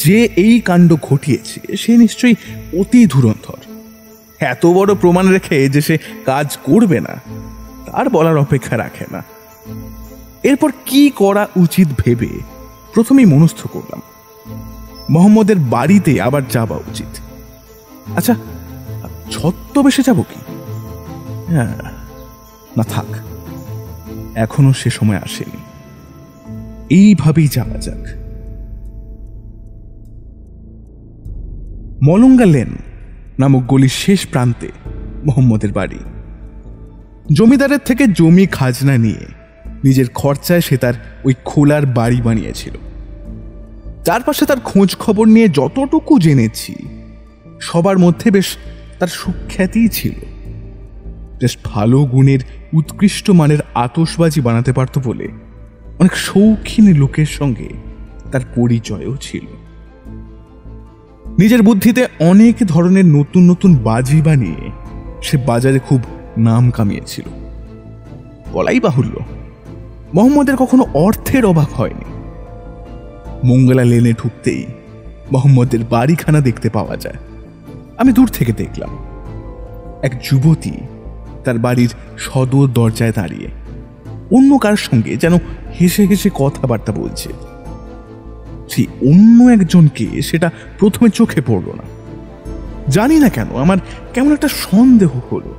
যে এই কাণ্ড ঘটিয়েছে সে নিশ্চয়ই অতি ধুরন্ধর। এত বড় প্রমাণ রেখে যে সে কাজ করবে না তার বলার অপেক্ষা রাখে না। এরপর কি করা উচিত ভেবে প্রথমেই মনস্থ করলাম মোহাম্মদের বাড়িতে আবার যাওয়া উচিত। আচ্ছা, ছদ্মবেশে যাব কি? না থাক, এখনো সে সময় আসেনি। এইভাবেই যাওয়া যাক। মলঙ্গা লেন নামক গলির শেষ প্রান্তে মোহাম্মদের বাড়ি। জমিদারের থেকে জমি খাজনা নিয়ে নিজের খরচায় সে তার ওই খোলার বাড়ি বানিয়েছিল। চারপাশে তার খোঁজ খবর নিয়ে যতটুকু জেনেছি সবার মধ্যে বেশ তার সুখ্যাতিই ছিল। বেশ ভালো গুণের উৎকৃষ্ট মানের আতশবাজি বানাতে পারত বলে অনেক শৌখিন লোকের সঙ্গে তার পরিচয়ও ছিল। নিজের বুদ্ধিতে অনেক ধরনের নতুন নতুন বাজি বানিয়ে সে বাজারে খুব নাম কামিয়েছিল। বলাই বাহুল্য, মোহাম্মদের কখনো অর্থের অভাব হয়নি। মঙ্গলা লেনে ঢুকতেই মোহাম্মদের বাড়িখানা দেখতে পাওয়া যায়। আমি দূর থেকে দেখলাম এক যুবতী তার বাড়ির সদর দরজায় দাঁড়িয়ে অন্য কার সঙ্গে যেন হেসে হেসে কথাবার্তা বলছে। সেই অন্য একজনকে সেটা প্রথমে চোখে পড়ল না। জানি না কেন আমার কেমন একটা সন্দেহ হলো।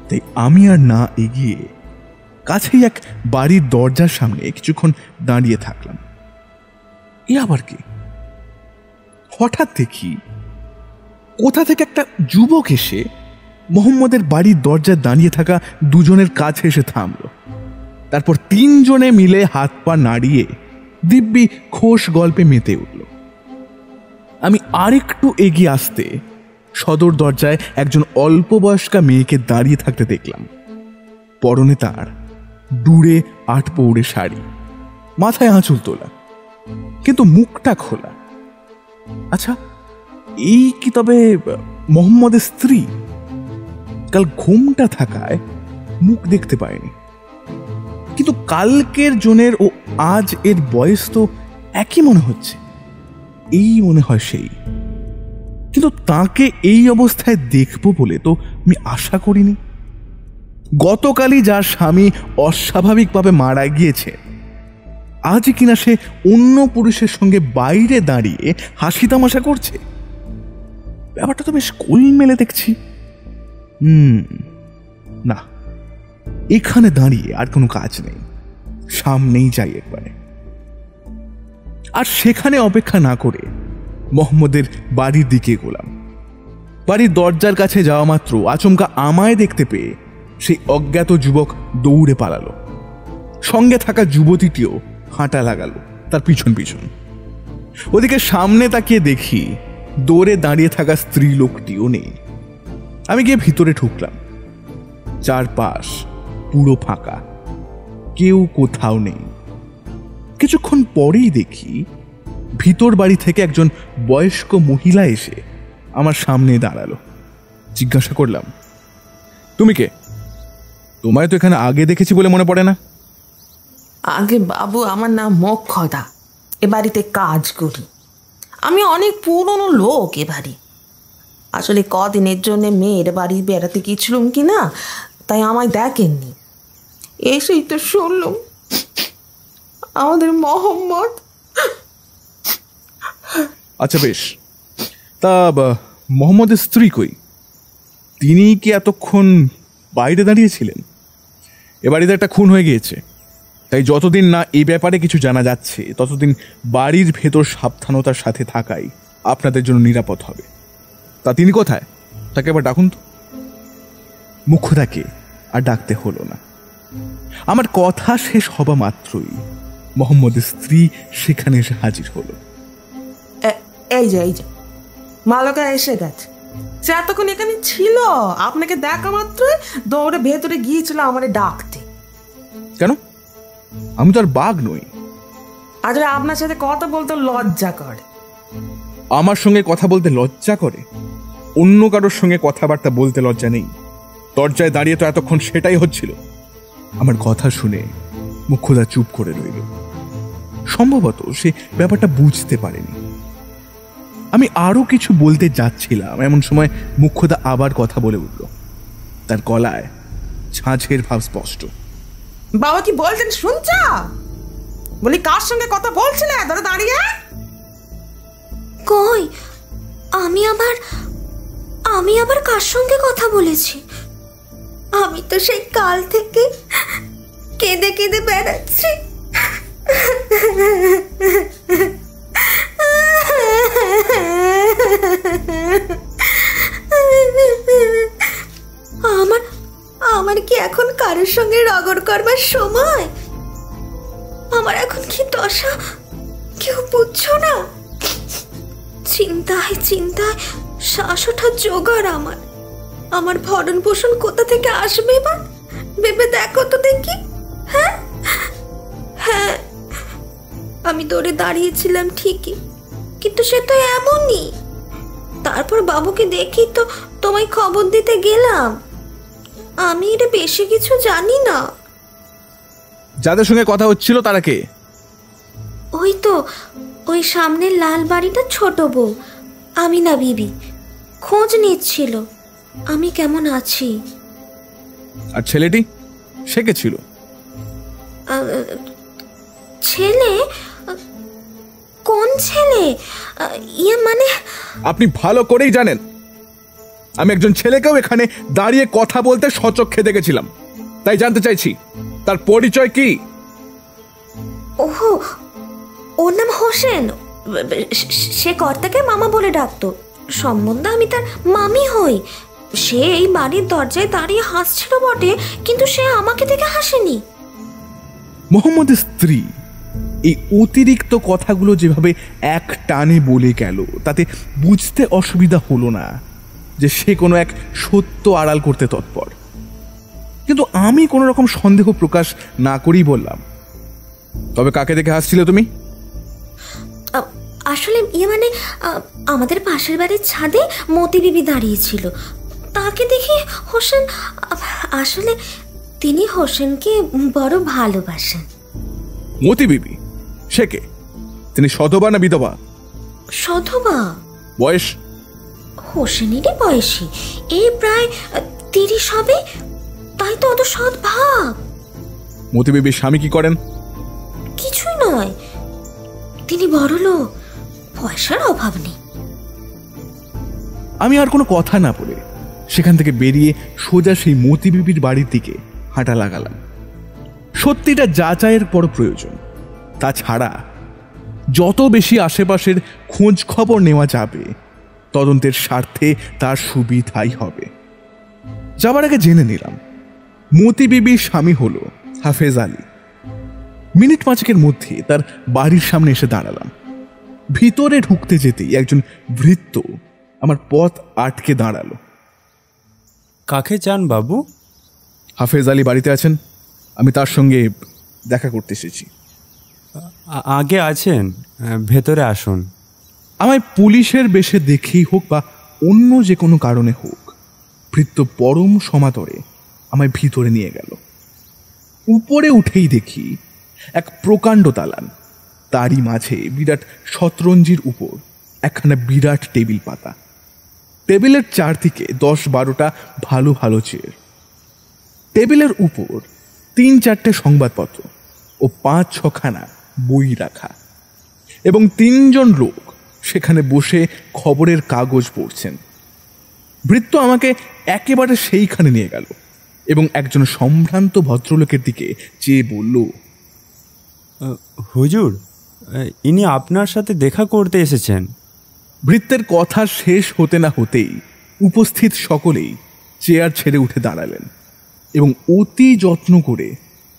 তাই আমি আর না এগিয়ে কাছেই এক বাড়ির দরজার সামনে কিছুক্ষণ দাঁড়িয়ে থাকলাম। এ আবার কি? হঠাৎ দেখি কোথা থেকে একটা যুবক এসে মোহাম্মদের বাড়ির দরজায় দাঁড়িয়ে থাকা দুজনের কাছে এসে থামল। তারপর তিনজনে মিলে হাত পা নাড়িয়ে দিব্যি খোশ গল্পে মেতে উঠল। আমি আরেকটু এগিয়ে আসতে সদর দরজায় একজন অল্প বয়স্কা মেয়েকে দাঁড়িয়ে থাকতে দেখলাম। পরনে তার দূরে 8 পৌড়ে শাড়ি, মাথায় আঁচল তোলা, কিন্তু মুখটা খোলা। আচ্ছা, এই কি তবে মোহাম্মদের স্ত্রী? কাল ঘুমটা থাকায় মুখ দেখতে পায়নি, কিন্তু কালকের জনের ও আজ এর বয়স তো একই মনে হচ্ছে। এই মনে হয় সেই, কিন্তু তাকে এই অবস্থায় দেখবো বলে তো আমি আশা করিনি। গতকালই যার স্বামী অস্বাভাবিকভাবে মারা গিয়েছে, আজ কিনা সে অন্য পুরুষের সঙ্গে বাইরে দাঁড়িয়ে হাসি তামাশা করছে। ব্যাপারটা তো বেশ গোল মেলে দেখছি। না, এখানে দাঁড়িয়ে আর কোনো কাজ নেই, সামনেই যাই একবারে। আর সেখানে অপেক্ষা না করে মোহাম্মদের বাড়ির দিকে এগোলাম। বাড়ির দরজার কাছে যাওয়া মাত্র আচমকা আমায় দেখতে পেয়ে সেই অজ্ঞাত যুবক দৌড়ে পালালো। সঙ্গে থাকা যুবতীটিও হাঁটা লাগালো তার পিছন পিছন। ওদিকে সামনে তাকিয়ে দেখি দৌড়ে দাঁড়িয়ে থাকা স্ত্রী লোকটিও নেই। আমি গিয়ে ভিতরে ঢুকলাম। চারপাশ পুরো ফাঁকা, কেউ কোথাও নেই। কিছুক্ষণ পরেই দেখি ভিতর বাড়ি থেকে একজন বয়স্ক মহিলা এসে আমার সামনে দাঁড়ালো। জিজ্ঞাসা করলাম, তুমি কে? তোমায় তো এখানে আগে দেখেছি বলে মনে পড়ে না। আগে বাবু, আমার নাম মোক্ষদা, এ বাড়িতে কাজ করি। আমি অনেক পুরনো লোক এ বাড়ি। আসলে কদিনের জন্য মেয়ের বাড়ি বেড়াতে গিয়েছিলাম কি না, তাই আমায় দেখেননি। এসেই তো শুনলাম আমাদের মোহাম্মদ। আচ্ছা বেশ, তা মোহাম্মদের স্ত্রী কই? তিনি কি এতক্ষণ বাইরে দাঁড়িয়েছিলেন? এ বাড়িতে একটা খুন হয়ে গিয়েছে, তাই যতদিন না এই ব্যাপারে কিছু জানা যাচ্ছে ততদিন বাড়ির ভেতর সাবধানতার সাথে থাকাই আপনাদের জন্য নিরাপদ হবে। তা তিনি কোথায়? তাকে আবার ডাকুন তো। মুখ্যদাকে আর ডাকতে হলো না। আমার কথা শেষ হবা মাত্রই মোহাম্মদের স্ত্রী সেখানে এসে হাজির হলো। এই যে মালকা এসে গেছে। সে এতক্ষণ এখানে ছিল, আপনাকে দেখা মাত্রই দৌড়ে ভেতরে গিয়েছিল আমারে ডাকতে। কেন? আমি তো আর বাঘ নই। আসলে আপনার সাথে কথা বলতে লজ্জা করে। আমার সঙ্গে কথা বলতে লজ্জা করে? অন্য কারোর সঙ্গে কথাবার্তা বলতে লজ্জা নেই? দরজায় দাঁড়িয়ে তো এতক্ষণ সেটাই হচ্ছিল। আমার কথা শুনে মুখ্যদা চুপ করে রইল। সম্ভবত সে ব্যাপারটা বুঝতে পারেনি। আমি আরো কিছু বলতে যাচ্ছিলাম, এমন সময় মুখ্যদা আবার কথা বলে উঠল। তার গলায় ঝাঁঝের ভাব স্পষ্ট। বাবা কি বলছেন শুনছ? বলি, কার সঙ্গে কথা বলছিলে ধরে দাঁড়িয়ে? কই, আমি আবার কার সঙ্গে কথা বলেছি? আমি তো সেই কাল থেকে কেঁদে কেঁদে বেড়াচ্ছি। আমার কি এখন কারোর সঙ্গে রগড় করবার সময়? আমার এখন কি দশা কেউ বুঝছো না? চিন্তায় চিন্তায় শ্বাস ওঠার জোগাড় আমার ভরণ পোষণ কোথা থেকে আসবে এবার? ভেবে দেখো তো দেখি। হ্যাঁ, আমি দৌড়ে দাঁড়িয়েছিলাম ঠিকই, কিন্তু সে তো এমনই। তারপর বাবুকে দেখি তো তোমায় খবর দিতে গেলাম। আমি এটা বেশি কিছু জানি না। যাদের সঙ্গে কথা হচ্ছিল তারা কে? ওই তো ওই সামনের লাল বাড়িটা ছোট বউ আমিনা বিবি খোঁজ নিচ্ছিল আমি কেমন আছি। আর ছেলেটি, সে কে ছিল? ছেলে? কোন ছেলে? ইয়ে মানে আপনি ভালো করেই জানেন আমি একজন ছেলেকেও এখানে দাঁড়িয়ে কথা বলতে সচক্ষে দেখেছিলাম, তাই জানতে চাইছি তার পরিচয় কি? ওহো, ওর নাম হোসেন, সে কর্তাকে মামা বলে ডাকতো। সম্বন্ধে আমি তার মামি হই। সে এই বাড়ির দরজায় দাঁড়িয়ে হাসছিল বটে, কিন্তু সে আমাকে দেখে হাসেনি। মোহাম্মদের স্ত্রী এই অতিরিক্ত কথাগুলো যেভাবে এক টানে বলে গেল, তাতে বুঝতে অসুবিধা হলো না যে সে কোনো এক সত্য আড়াল করতে তৎপর। কিন্তু আমি কোনো রকম সন্দেহ প্রকাশ না করেই বললাম, তবে কাকে দেখে হাসছিলে তুমি? আসলে মানে আমাদের পাশের বাড়ির ছাদে মতি বিবি দাঁড়িয়েছিল, তাকে দেখে হোসেন, আসলে তিনি হোসেনকে বড় ভালোবাসেন। মতি বিবি? সে কে? তিনি সধবা না বিধবা? সধবা। বয়স? হোসেনেরই বয়সী, এই প্রায় 30 হবে। তাই তো অত সৎ ভাব। মতি বিবির স্বামী কি করেন? কিছুই নয়, তিনি বড়লোক, পয়সার অভাব নেই। আমি আর কোনো কথা না বলে সেখান থেকে বেরিয়ে সোজা সেই মতি বিবির বাড়ির দিকে হাঁটা লাগালাম। সত্যিটা যাচাইয়ের বড় প্রয়োজন। তাছাড়া যত বেশি আশেপাশের খোঁজ খবর নেওয়া যাবে, তদন্তের স্বার্থে তার সুবিধাই হবে। যাবার আগে জেনে নিলাম মতি বিবির স্বামী হলো হাফেজ আলী। মিনিট 5-এর মধ্যে তার বাড়ির সামনে এসে দাঁড়ালাম। ভিতরে ঢুকতে যেতেই একজন ভৃত্য আমার পথ আটকে দাঁড়ালো। কাকে চান বাবু? হাফেজ আলী বাড়িতে আছেন? আমি তার সঙ্গে দেখা করতে এসেছি। আগে আছেন, ভেতরে আসুন। আমায় পুলিশের বেশে দেখেই হোক বা অন্য যে কোনো কারণে হোক, ভৃত্য পরম সমাদরে আমায় ভিতরে নিয়ে গেল। উপরে উঠেই দেখি এক প্রকাণ্ড দালান, তারই মাঝে বিরাট শতরঞ্জির উপর একখানা বিরাট টেবিল পাতা। টেবিলের চারদিকে 10-12টা ভালো ভালো চেয়ার। টেবিলের উপর 3-4টে সংবাদপত্র ও 5-6খানা বই রাখা, এবং 3জন লোক সেখানে বসে খবরের কাগজ পড়ছেন। ভৃত্য আমাকে একেবারে সেইখানে নিয়ে গেল এবং একজন সম্ভ্রান্ত ভদ্রলোকের দিকে চেয়ে বলল, হুজুর, ইনি আপনার সাথে দেখা করতে এসেছেন। ভৃত্যের কথা শেষ হতে না হতেই উপস্থিত সকলেই চেয়ার ছেড়ে উঠে দাঁড়ালেন এবং অতি যত্ন করে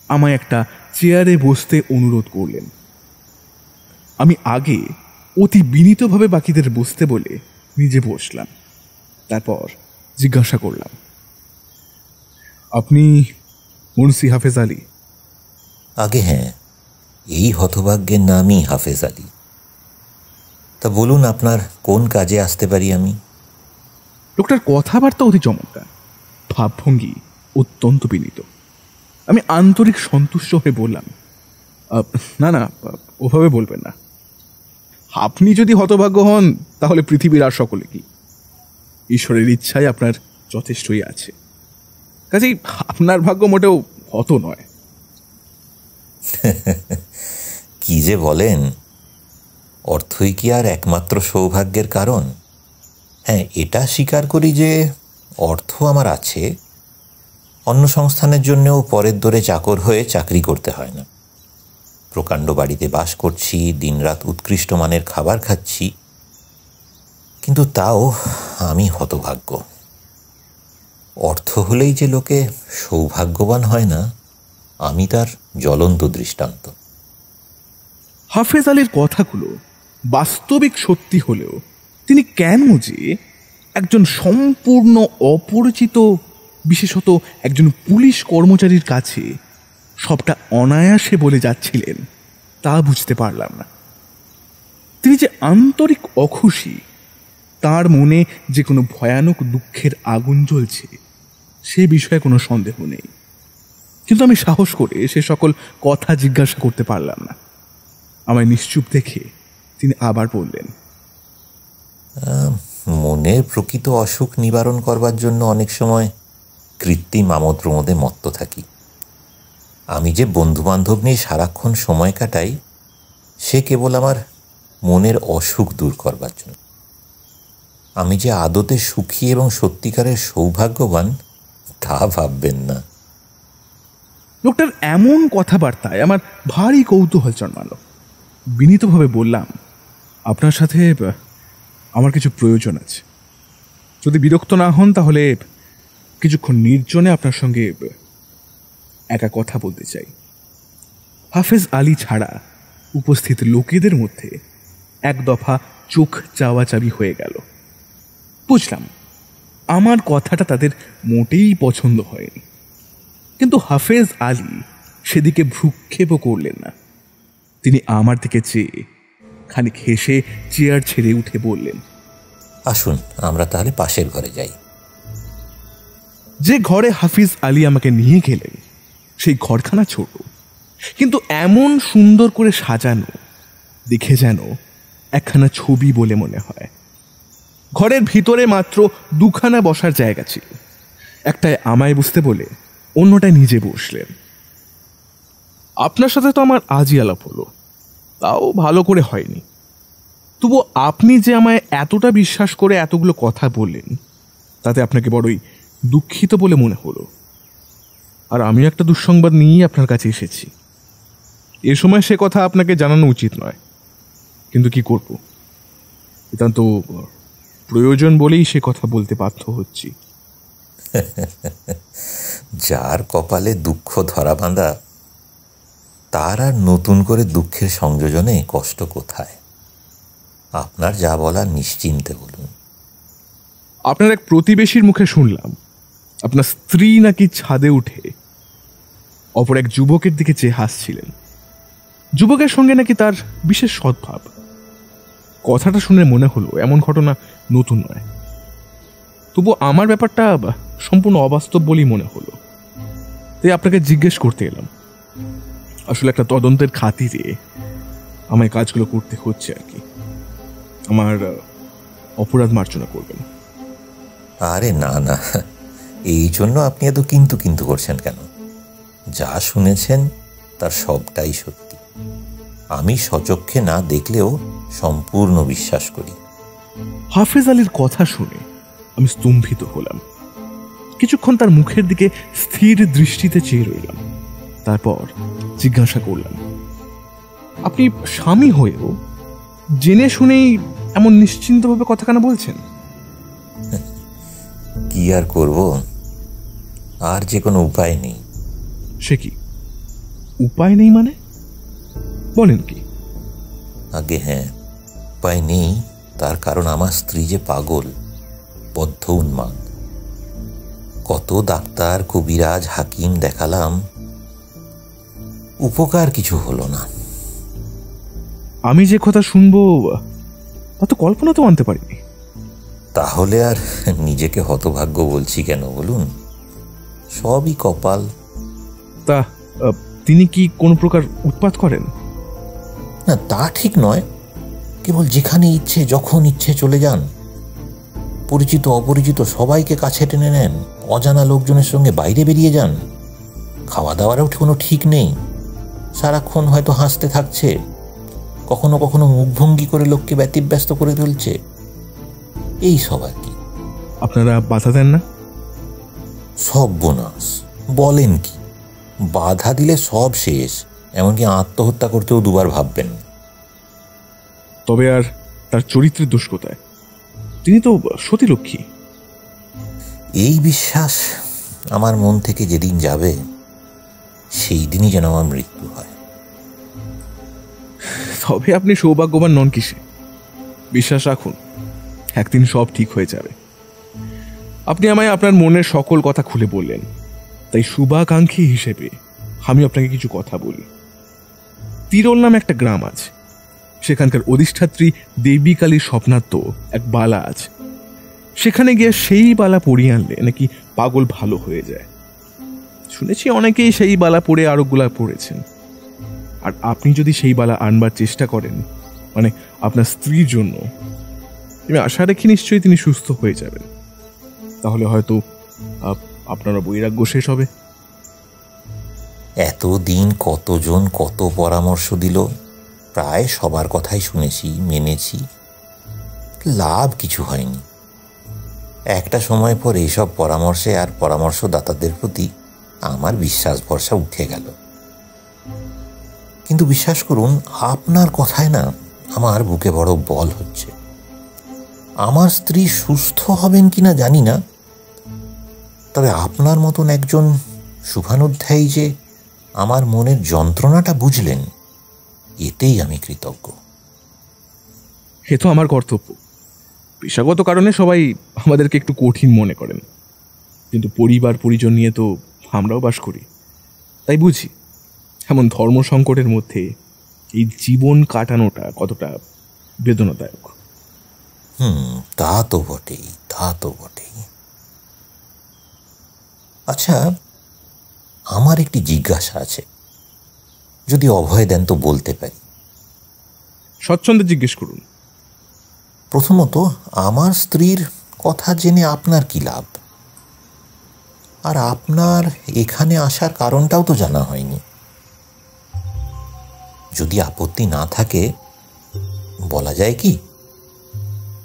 আমায় একটা চেয়ারে বসতে অনুরোধ করলেন। আমি আগে অতি বিনীতভাবে বাকিদের বসতে বলে নিজে বসলাম। তারপর জিজ্ঞাসা করলাম, আপনি মুন্সি হাফেজ আলী? আগে হ্যাঁ, এই হতভাগ্যের নামই হাফেজ আলী। তা বলুন, আপনার কোন কাজে আসতে পারি আমি? লোকটার কথাবার্তা অতি চমৎকার, ভাবভঙ্গি অত্যন্ত বিনীত। আমি আন্তরিক সন্তুষ্ট হয়ে বললাম, না না, ওভাবে বলবেন না। আপনি যদি হতভাগ্য হন তাহলে পৃথিবীর আর সকলে কি? ঈশ্বরের ইচ্ছায় আপনার যথেষ্টই আছে, কাজেই আপনার ভাগ্য মোটেও হত নয়। কি যে বলেন, অর্থই কি আর একমাত্র সৌভাগ্যের কারণ? হ্যাঁ, এটা স্বীকার করি যে অর্থ আমার আছে, অন্য সংস্থানের জন্যও পরের দরে চাকর হয়ে চাকরি করতে হয় না। প্রকাণ্ড বাড়িতে বাস করছি, দিনরাত উৎকৃষ্ট মানের খাবার খাচ্ছি, কিন্তু তাও আমি হতভাগ্য। অর্থ হলেই যে লোকে সৌভাগ্যবান হয় না, আমি তার জ্বলন্ত দৃষ্টান্ত। হাফেজ আলীর কথাগুলো বাস্তবিক সত্যি হলেও তিনি কেন যে একজন সম্পূর্ণ অপরিচিত, বিশেষত একজন পুলিশ কর্মচারীর কাছে সবটা অনায়াসে বলে যাচ্ছিলেন তা বুঝতে পারলাম না। তিনি যে আন্তরিক অখুশি, তার মনে যে কোনো ভয়ানক দুঃখের আগুন জ্বলছে, সে বিষয়ে কোনো সন্দেহ নেই। কিন্তু আমি সাহস করে সে সকল কথা জিজ্ঞাসা করতে পারলাম না। আমায় নিশ্চুপ দেখে তিনি আবার বললেন, মনের প্রকৃত অসুখ নিবারণ করবার জন্য অনেক সময় কৃত্রিম আমোদ প্রমোদে মত্ত থাকি। আমি যে বন্ধুবান্ধব নিয়ে সারাক্ষণ সময় কাটাই, সে কেবল আমার মনের অসুখ দূর করবার জন্য। আমি যে আদতে সুখী এবং সত্যিকারের সৌভাগ্যবান তা ভাববেন না। লোকটার এমন কথাবার্তায় আমার ভারী কৌতূহল জন্মালো। বিনীতভাবে বললাম, আপনার সাথে আমার কিছু প্রয়োজন আছে। যদি বিরক্ত না হন তাহলে কিছুক্ষণ নির্জনে আপনার সঙ্গে একা কথা বলতে চাই। হাফেজ আলী ছাড়া উপস্থিত লোকেদের মধ্যে এক দফা চোখ চাওয়াচাবি হয়ে গেল। বুঝলাম আমার কথাটা তাদের মোটেই পছন্দ হয়নি, কিন্তু হাফেজ আলী সেদিকে ভ্রুক্ষেপও করলেন না। তিনি আমার দিকে চেয়ে খানিক হেসে চেয়ার ছেড়ে উঠে বললেন, আসুন আমরা তাহলে পাশের ঘরে যাই। যে ঘরে হাফিজ আলী আমাকে নিয়ে গেলেন সেই ঘরখানা ছোট, কিন্তু এমন সুন্দর করে সাজানো দেখে যেন একখানা ছবি বলে মনে হয়। ঘরের ভিতরে মাত্র দুখানা বসার জায়গা ছিল, একটায় আমায় বসতে বলে অন্যটায় নিজে বসলেন। আপনার সাথে তো আমার আজই আলাপ হলো, তাও ভালো করে হয়নি। তবু আপনি যে আমায় এতটা বিশ্বাস করে এতগুলো কথা বললেন তাতে আপনাকে বড়ই দুঃখিত বলে মনে হলো। আর আমি একটা দুঃসংবাদ নিয়েই আপনার কাছে এসেছি। এ সময় সে কথা আপনাকে জানানো উচিত নয়, কিন্তু কি করব, একান্ত প্রয়োজন বলেই সে কথা বলতে বাধ্য হচ্ছি। যার কপালে দুঃখ ধরা বাঁধা তার আর নতুন করে দুঃখের সংযোজনে কষ্ট কোথায়? আপনার যা বলার নিশ্চিন্তে বলুন। আপনার এক প্রতিবেশীর মুখে শুনলাম আপনার স্ত্রী নাকি ছাদে উঠে অপর এক যুবকের দিকে চেয়ে হাসছিলেন। যুবকের সঙ্গে নাকি তার বিশেষ সদ্ভাব। কথাটা শুনে মনে হলো এমন ঘটনা নতুন নয়, তবু আমার ব্যাপারটা সম্পূর্ণ অবাস্তব বলেই মনে হলো। তাই আপনাকে জিজ্ঞেস করতে এলাম। আসলে একটা তদন্তের খাতিরে আমায় কাজগুলো করতে হচ্ছে আর কি। আমার অপরাধ মার্জনা করবেন। আরে না না, এই জন্য আপনি এত কিন্তু কিন্তু করছেন কেন? যা শুনেছেন তার সবটাই সত্যি। আমি সচক্ষে না দেখলেও সম্পূর্ণ বিশ্বাস করি। হাফেজ আলীর কথা শুনে আমি স্তম্ভিত হলাম। কিছুক্ষণ তার মুখের দিকে স্থির দৃষ্টিতে চেয়ে রইলাম। তারপর জিজ্ঞাসা করলাম, আপনি স্বামী হয়েও জেনে শুনেই এমন নিশ্চিন্তভাবে কথা কেন বলছেন? কি আর করব, আর যে কোনো উপায় নেই। সে কি উপায় নেই মানে? বলেন কি? আগে হ্যাঁ, উপায় নেই। তার কারণ আমার স্ত্রী যে পাগল, বদ্ধ উন্মাদ। কত ডাক্তার, কবিরাজ, হাকিম দেখালাম, উপকার কিছু হলো না। আমি যে কথা শুনবো তা তো কল্পনা তো আনতে পারিনি। তাহলে আর নিজেকে হতভাগ্য বলছি কেন বলুন? সবই কপাল। তা তিনি কি কোনো প্রকার উৎপাত করেন? না, তা ঠিক নয়। কেবল যেখানে ইচ্ছে যখন ইচ্ছে চলে যান। পরিচিত অপরিচিত সবাইকে কাছে টেনে নেন, অজানা লোকজনের সঙ্গে বাইরে বেরিয়ে যান। খাওয়া দাওয়ারও কোনো ঠিক নেই, সারাক্ষণ হয়তো হাসতে থাকছে, কখনো কখনো মুখভঙ্গি করে লোককে ব্যতিব্যস্ত করে তুলছে। এই সব আর কি। আপনারা বাধা দেন না? সর্বনাশ, বলেন কি? বাধা দিলে সব শেষ, এমনকি আত্মহত্যা করতেও দুবার ভাববেন। তবে আর তার চরিত্রের দোষ কোথায়? তিনি তো সতীলক্ষ্মী। এই বিশ্বাস আমার মন থেকে যেদিন যাবে সেই দিনই যেন আমার মৃত্যু হয়। তবে আপনি সৌভাগ্যবান নন কিসে? বিশ্বাস রাখুন, একদিন সব ঠিক হয়ে যাবে। আপনি আমায় আপনার মনের সকল কথা খুলে বললেন, তাই শুভাকাঙ্ক্ষী হিসেবে আমি আপনাকে কিছু কথা বলি। তিরোল নামে একটা গ্রাম আছে, সেখানকার অধিষ্ঠাত্রী দেবী কালীর স্বপ্নাত্ম এক বালা আছে। সেখানে গিয়ে সেই বালা পরিয়ে আনলে নাকি পাগল ভালো হয়ে যায়। শুনেছি অনেকেই সেই বালা পরে আরোগুলা পড়েছেন। আর আপনি যদি সেই বালা আনবার চেষ্টা করেন, মানে আপনার স্ত্রীর জন্য, আমি আশা রাখি নিশ্চয়ই তিনি সুস্থ হয়ে যাবেন। তাহলে হয়তো আপনারা বৈরাগ্য শেষ হবে। এতদিন কতজন কত পরামর্শ দিল, প্রায় সবার কথাই শুনেছি, মেনেছি, লাভ কিছু হয়নি। একটা সময় পর এইসব পরামর্শে আর পরামর্শদাতাদের প্রতি আমার বিশ্বাস ভরসা উঠে গেল। কিন্তু বিশ্বাস করুন, আপনার কথায় না আমার বুকে বড় বল হচ্ছে। আমার স্ত্রী সুস্থ হবেন কিনা জানি না, তবে আপনার মতন একজন শুভানুধ্যায়ী যে আমার মনের যন্ত্রণাটা বুঝলেন, এতেই আমি কৃতজ্ঞ। এ তো আমার কর্তব্য। পেশাগত কারণে সবাই আমাদেরকে একটু কঠিন মনে করেন, কিন্তু পরিবার পরিজন নিয়ে তো আমরাও বাস করি, তাই বুঝি এমন ধর্ম সংকটের মধ্যে এই জীবন কাটানোটা কতটা বেদনাদায়ক। তা তো বটেই, তা তো বটেই। আচ্ছা, আমার একটি জিজ্ঞাসা আছে, যদি অভয় দেন তো বলতে পারি? স্বচ্ছন্দে জিজ্ঞেস করুন। প্রথমত, আমার স্ত্রীর কথা জেনে আপনার কি লাভ? আর আপনার এখানে আসার কারণটাও তো জানা হয়নি। যদি আপত্তি না থাকে বলা যায় কি?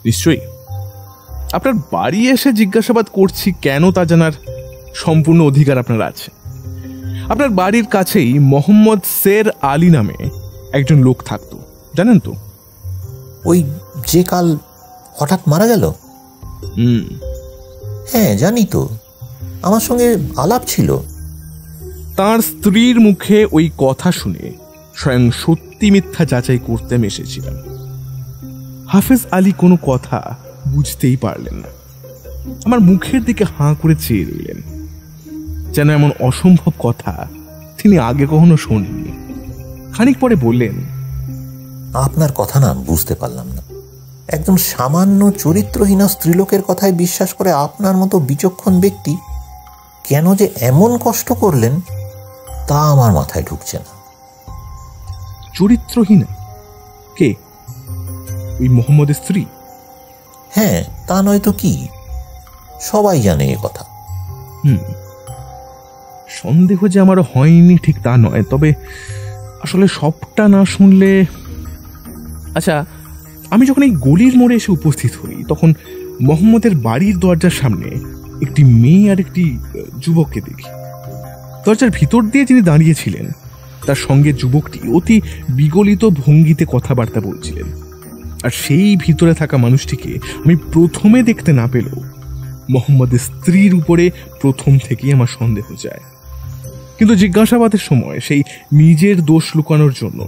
নিশ্চয়ই। আপনার বাড়ি এসে জিজ্ঞাসাবাদ করছি কেন তা জানার সম্পূর্ণ অধিকার আপনার আছে। আপনার বাড়ির কাছেই মোহাম্মদ শের আলী নামে একজন লোক থাকতো, জানেন তো? ওই যে কাল হঠাৎ মারা গেল? হ্যাঁ জানি তো, আমার সঙ্গে আলাপ ছিল। তার স্ত্রীর মুখে ওই কথা শুনে স্বয়ং সত্যি মিথ্যা যাচাই করতে এসেছিলাম। হাফেজ আলী কোনো কথা বুঝতেই পারলেন না, আমার মুখের দিকে হাঁ করে চেয়ে রইলেন, যেন এমন অসম্ভব কথা তিনি আগে কখনো শোনেননি। খানিক পরে বললেন, আপনার কথা না বুঝতে পারলাম না। একজন সামান্য চরিত্রহীন স্ত্রীলোকের কথায় বিশ্বাস করে আপনার মতো বিচক্ষণ ব্যক্তি কেন যে এমন কষ্ট করলেন তা আমার মাথায় ঢুকছে না। চরিত্রহীনা? কে? ওই মোহাম্মদের স্ত্রী? হ্যাঁ, তা নয় তো কি, সবাই জানে এ কথা। সন্দেহ যে আমার হয়নি ঠিক তা নয়, তবে আসলে সবটা না শুনলে। আচ্ছা, আমি যখন এই গলির মোড়ে এসে উপস্থিত হই তখন মোহাম্মদের বাড়ির দরজার সামনে একটি মেয়ে আর একটি যুবককে দেখি। দরজার ভিতর দিয়ে যিনি দাঁড়িয়েছিলেন তার সঙ্গে যুবকটি অতি বিগলিত ভঙ্গিতে কথাবার্তা বলছিলেন, আর সেই ভিতরে থাকা মানুষটিকে আমি প্রথমে দেখতে না পেলেও মোহাম্মদের স্ত্রীর উপরে প্রথম থেকেই আমার সন্দেহ যায়। কিন্তু জিজ্ঞাসাবাদের সময় সেই নিজের দোষ লুকানোর জন্য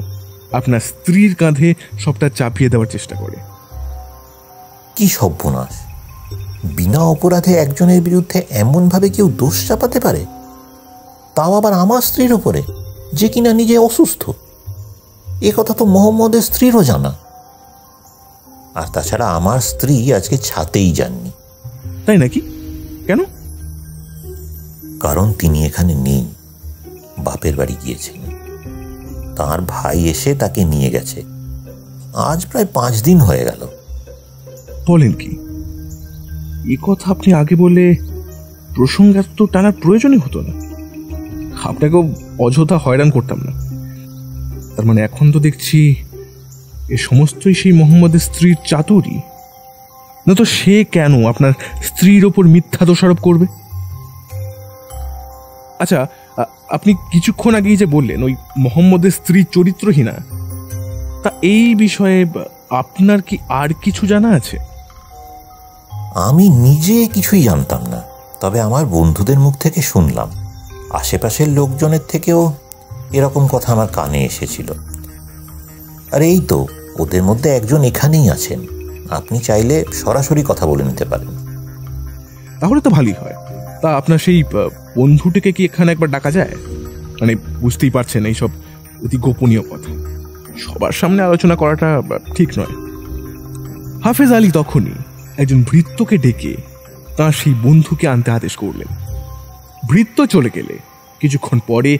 আপনার স্ত্রীর কাঁধে সবটা চাপিয়ে দেওয়ার চেষ্টা করে। কি সর্বনাশ! বিনা অপরাধে একজনের বিরুদ্ধে এমন ভাবে কেউ দোষ চাপাতে পারে, তাও আবার আমার স্ত্রীর উপরে, যে কিনা নিজে অসুস্থ। এ কথা তো মোহাম্মদের স্ত্রীরও জানা। আর তাছাড়া আমার স্ত্রী আজকে ছাতেই যাননি। তাই নাকি? কেন? কারণ তিনি এখানে নেই, বাপের বাড়ি গিয়েছেন। তার ভাই এসে তাকে নিয়ে গেছে। আজ প্রায় 5 দিন হয়ে গেল। বলেন কি? এ কথা আপনি আগে বলে প্রসঙ্গাত তো টানার প্রয়োজনই হতো না। আপনাকেও অযথা হয়রান করতাম না। তার মানে এখন তো দেখছি এ সমস্তই সেই মোহাম্মদের স্ত্রীর চাতুরি। না তো সে কেন আপনার স্ত্রীর ওপর মিথ্যা দোষারোপ করবে? আচ্ছা, আপনি কিছুক্ষণ আগেই যে বললেন ওই মোহাম্মদের স্ত্রী চরিত্রহীনা, তা এই বিষয়ে আপনার কি আর কিছু জানা আছে? আমি নিজে কিছুই জানতাম না, তবে আমার বন্ধুদের মুখ থেকে শুনলাম। আশেপাশের লোকজনের থেকেও এরকম কথা আমার কানে এসেছিল। আর এই তো ওদের মধ্যে একজন এখানেই আছেন, আপনি চাইলে সরাসরি কথা বলে নিতে পারেন। তাহলে তো ভালোই হয়। তা আপনার সেই বন্ধুটিকে কি এখানে একবার ডাকা যায়? মানে বুঝতেই পারছেন এইসব অতি গোপনীয় কথা সবার সামনে আলোচনা করাটা ঠিক নয়। হাফেজ আলী তখনই একজন ভৃত্যকে ডেকে তাঁর সেই বন্ধুকে আনতে আদেশ করলেন। ভৃত্য চলে গেলে কিছুক্ষণ পরে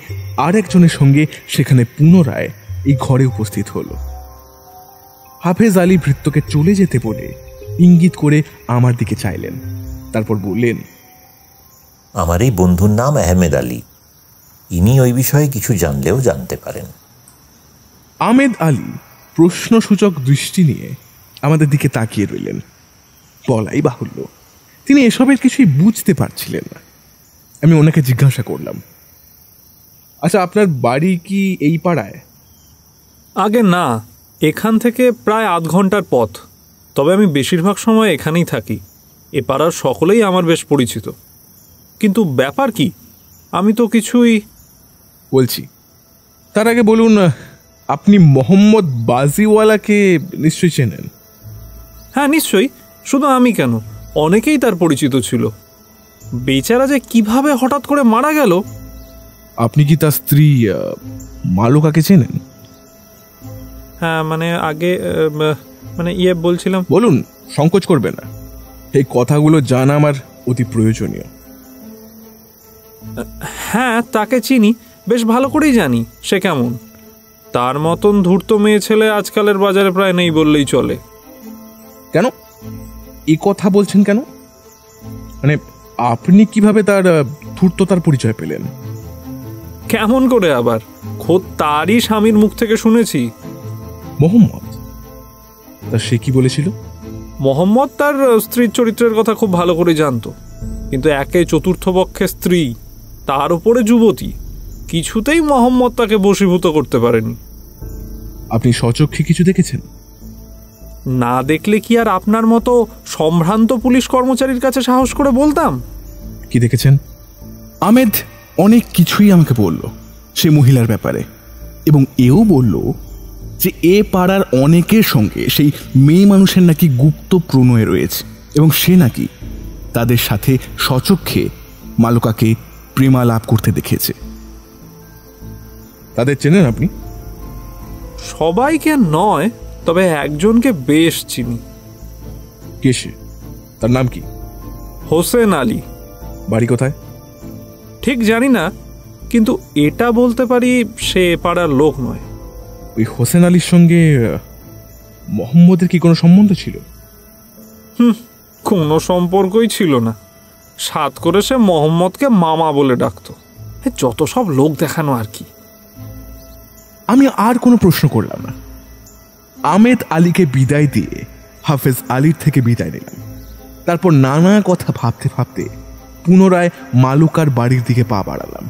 আর একজনের সঙ্গে সেখানে পুনরায় এই ঘরে উপস্থিত হলো। হাফেজ আলী ভৃত্যকে চলে যেতে বলে ইঙ্গিত করে আমার দিকে চাইলেন, তারপর বললেন, আমার এই বন্ধুর নাম আহমেদ আলী। ইনি ওই বিষয়ে কিছু জানলেও জানতে পারেন। আহমেদ আলী প্রশ্নসূচক দৃষ্টি নিয়ে আমাদের দিকে তাকিয়ে রইলেন। বলাই বাহুল্য তিনি এসবের কিছুই বুঝতে পারছিলেন না। আমি ওনাকে জিজ্ঞাসা করলাম, আচ্ছা আপনার বাড়ি কি এই পাড়ায়? আগে না, এখান থেকে প্রায় আধ ঘন্টার পথ, তবে আমি বেশিরভাগ সময় এখানেই থাকি। এ পাড়ার সকলেই আমার বেশ পরিচিত। কিন্তু ব্যাপার কি, আমি তো কিছুই বলছি। তার আগে বলুন, আপনি মোহাম্মদ বাজিওয়ালাকে নিশ্চয়ই চেনেন? হ্যাঁ নিশ্চয়ই, শুধু আমি কেন, অনেকেই তার পরিচিত ছিল। বেচারা যে কিভাবে হঠাৎ করে মারা গেল। আপনি কি তার স্ত্রী মালুকাকে চেনেন? হ্যাঁ মানে আগে মানে বলছিলাম। বলুন, সংকোচ করবে না, এই কথাগুলো জানা আমার অতি প্রয়োজনীয়। হ্যাঁ তাকে চিনি, বেশ ভালো করেই জানি সে কেমন। তার মতন ধূর্ত মেয়ে ছেলে আজকালের বাজারে প্রায় নেই বললেই চলে। কেন এই কথা বলছেন কেন? মানে আপনি কিভাবে তার ধূর্ততার পরিচয় পেলেন? কেমন করে আবার, খোদ তারই স্বামীর মুখ থেকে শুনেছি। মোহাম্মদ? তা সে কি বলেছিল? মোহাম্মদ তার স্ত্রীর চরিত্রের কথা খুব ভালো করে জানতো, কিন্তু একে চতুর্থ পক্ষের স্ত্রী, তার উপরে যুবতী, কিছুতেই মোহাম্মদ তাকে বশীভূত করতে পারেনি। আপনি স্বচক্ষে কিছু দেখেছেন? না দেখলে কি আর আপনার মতো সম্ভ্রান্ত পুলিশ কর্মচারীর কাছে সাহস করে বলতাম? কি দেখেছেন? আহমেদ অনেক কিছুই আমাকে বলল সে মহিলার ব্যাপারে, এবং এও বলল যে এ পাড়ার অনেকের সঙ্গে সেই মেয়ে মানুষের নাকি গুপ্ত প্রণয় রয়েছে, এবং সে নাকি তাদের সাথে স্বচক্ষে মালুকাকে প্রেমালাপ করতে দেখেছে। তাদের চেনেন আপনি? সবাইকে নয়, তবে একজনকে বেশ চিনি। কে সে? তার নাম কি? হোসেন আলী। বাড়ি কোথায়? ঠিক জানি না, কিন্তু এটা বলতে পারি সে পাড়ার লোক নয়। ওই হোসেন আলীর সঙ্গে মোহাম্মদের কি কোনো সম্বন্ধ ছিল? কোনো সম্পর্কই ছিল না। সাত করে সে মোহাম্মদকে মামা বলে ডাকতো। যত সব লোক দেখানো আর কি। আমি আর কোনো প্রশ্ন করলাম না। আহমেদ আলীকে বিদায় দিয়ে হাফেজ আলীর থেকে বিদায় নিলাম। তারপর নানা কথা ভাবতে ভাবতে পুনরায় মালুকার বাড়ির দিকে পা বাড়ালাম।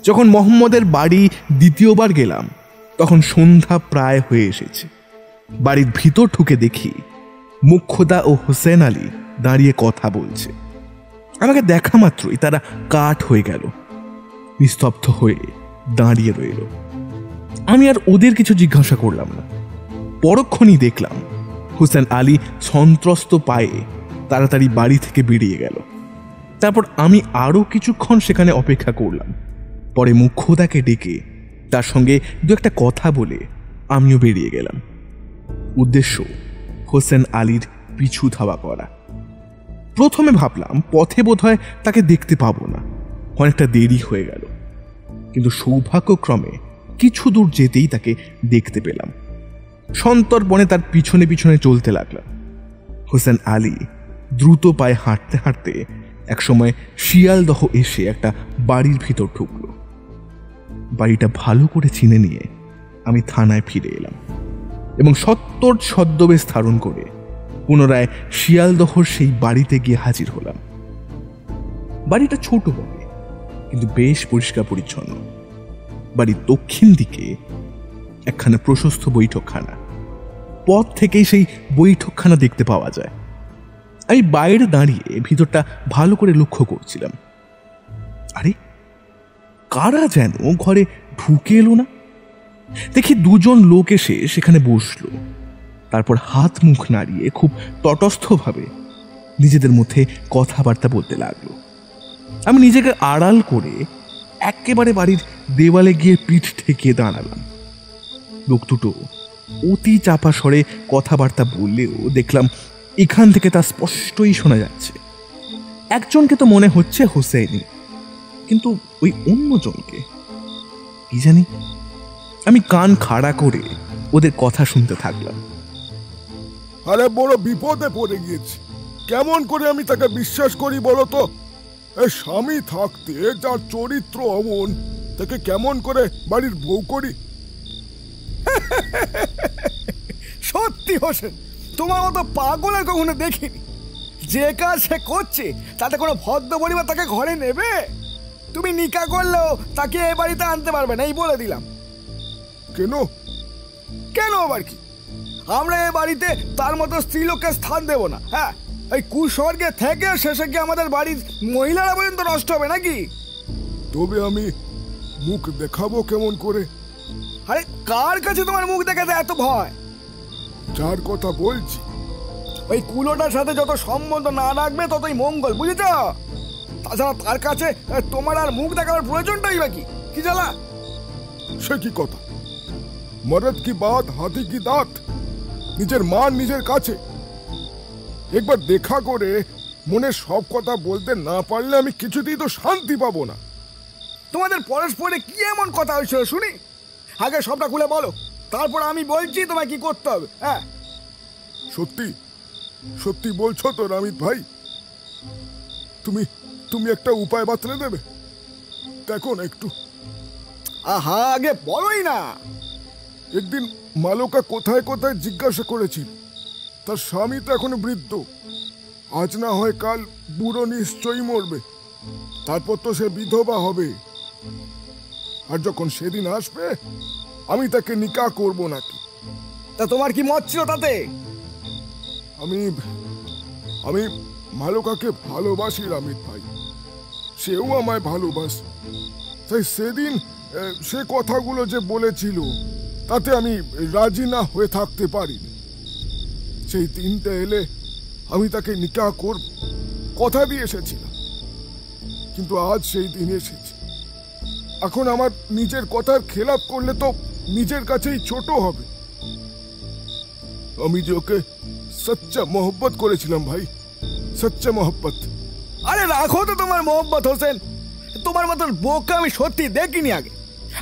যখন মোহাম্মদের বাড়ি দ্বিতীয়বার গেলাম, তখন সন্ধ্যা প্রায় হয়ে এসেছে। বাড়ির ভিতর ঢুকে দেখি মুখ্যদা ও হোসেন আলী দাঁড়িয়ে কথা বলছে। আমাকে দেখা মাত্রই তারা কাঠ হয়ে গেল, নিস্তব্ধ হয়ে দাঁড়িয়ে রইল। আমি আর ওদের কিছু জিজ্ঞাসা করলাম না। পরক্ষণই দেখলাম হোসেন আলী সন্ত্রস্ত পায়ে তাড়াতাড়ি বাড়ি থেকে বেরিয়ে গেল। তারপর আমি আরো কিছুক্ষণ সেখানে অপেক্ষা করলাম। পরে মুখ্যদাকে ডেকে তার সঙ্গে দু একটা কথা বলে আমিও বেরিয়ে গেলাম। উদ্দেশ্য হোসেন আলীর পিছু ধাওয়া করা। প্রথমে ভাবলাম পথে বোধহয় তাকে দেখতে পাবো না, অনেকটা দেরি হয়ে গেল। কিন্তু সৌভাগ্যক্রমে কিছু দূর যেতেই তাকে দেখতে পেলাম। সন্তর্পণে তার পিছনে পিছনে চলতে লাগলাম। হোসেন আলী দ্রুত পায়ে হাঁটতে হাঁটতে একসময় শিয়ালদহ এসে একটা বাড়ির ভিতর ঢুকল। বাড়িটা ভালো করে চিনে নিয়ে আমি থানায় ফিরে এলাম এবং সত্তর ছদ্মবেশ ধারণ করে পুনরায় শিয়ালদহর সেই বাড়িতে গিয়ে হাজির হলাম। বাড়িটা ছোট বটে, কিন্তু বেশ পরিষ্কার পরিচ্ছন্ন। বাড়ির দক্ষিণ দিকে একখানা প্রশস্ত বৈঠকখানা। পথ থেকেই সেই বৈঠকখানা দেখতে পাওয়া যায়। আমি বাইরে দাঁড়িয়ে ভিতরটা ভালো করে লক্ষ্য করছিলাম। আরে কারা যেন ঘরে ঢুকে এলো না? দেখি দুজন লোক এসে সেখানে বসলো। তারপর হাত মুখ নাড়িয়ে খুব তটস্থভাবে নিজেদের মধ্যে কথাবার্তা বলতে লাগলো। আমি নিজেকে আড়াল করে একেবারে বাড়ির দেওয়ালে গিয়ে পিঠ ঠেকিয়ে দাঁড়ালাম। লোক দুটো অতি চাপা স্বরে কথাবার্তা বললেও দেখলাম এখান থেকে তা স্পষ্টই শোনা যাচ্ছে। একজনকে তো মনে হচ্ছে হোসেনি, কিন্তু ওই অন্যজনকে কি জানি। আমি কান খাড়া করে ওদের কথা শুনতে থাকলাম। আরে বড় বিপদে পড়ে গিয়েছি, কেমন করে আমি তাকে বিশ্বাস করি বলো তো? স্বামী থাকতে যার চরিত্র অমন, তাকে কেমন করে বাড়ির বউ করি? সত্যি হোসেন, তোমার মতো পাগল আর কখনো দেখিনি। যে কাজ সে করছে তাতে কোনো ভদ্র পরিবার তাকে ঘরে নেবে? তুমি নিকা করলেও তাকে এ বাড়িতে আনতে পারবে না, এই বলে দিলাম। কেন? কেন আবার কি? আমরা এ বাড়িতে তার মতো স্ত্রীলোককে স্থান দেব না। হ্যাঁ, এই কুস্বর্গে থেকে শেষে কি আমাদের বাড়ির মহিলারা পর্যন্ত নষ্ট হবে নাকি? তবে আমি মুখ দেখাবো কেমন করে? আরে কার কাছে তোমার মুখ দেখাতে এত ভয়? যার কথা বলছি ওই কুলোটার সাথে যত সম্বন্ধ না রাখবে ততই মঙ্গল, বুঝেছ? তাছাড়া তার কাছে তোমার আর মুখ দেখাবার প্রয়োজনটাই বা কি জ্বালা? সে কি কথা? মরদ কি বাত হাতি কি দাঁত। নিজের মান নিজের কাছে। একবার দেখা করে মনে সব কথা বলতে না পারলে আমি কিছুতেই তো শান্তি পাবো না। তোমাদের পরস্পরে কি এমন কথা হয়েছিল শুনি? আগে সবটা খুলে বলো, তারপর আমি বলছি তোমায় কি করতে হবে। হ্যাঁ, সত্যি সত্যি বলছো তো রামিত ভাই? তুমি তুমি একটা উপায় বাতলে দেবে? দেখো না একটু। আহা, আগে বলোই না। একদিন মালকা কোথায় কোথায় জিজ্ঞাসা করেছিল। তার স্বামী তো এখনো বৃদ্ধ। আজ না হয় কাল বুড়ো নিশ্চয়ই মরবে। তারপর তো সে বিধবা হবে। আর যখন সেদিন আসবে আমি তাকে নিকাহ করব নাকি। তা তোমার কি মত ছিল তাতে? আমি আমি মালকাকে ভালোবাসি রামিত ভাই। সেও আমায় ভালোবাসে। তাই সেদিন সে কথাগুলো যে বলেছিল তাতে আমি রাজি না হয়ে থাকতে পারিনি। সেই দিনটা এলে আমি তাকে নিকাহ করব কথা দিয়ে এসেছিলাম। কিন্তু আজ সেই দিন এসেছে। এখন আমার নিজের কথার খেলাপ করলে তো নিজের কাছেই ছোট হবে। আমি যে ওকে সচ্চা মোহব্বত করেছিলাম ভাই, সচ্চা মোহব্বত। আরে রাখো তো তোমার মোহব্বত হোসেন। তোমার মতন বোকা আমি সত্যি দেখিনি আগে।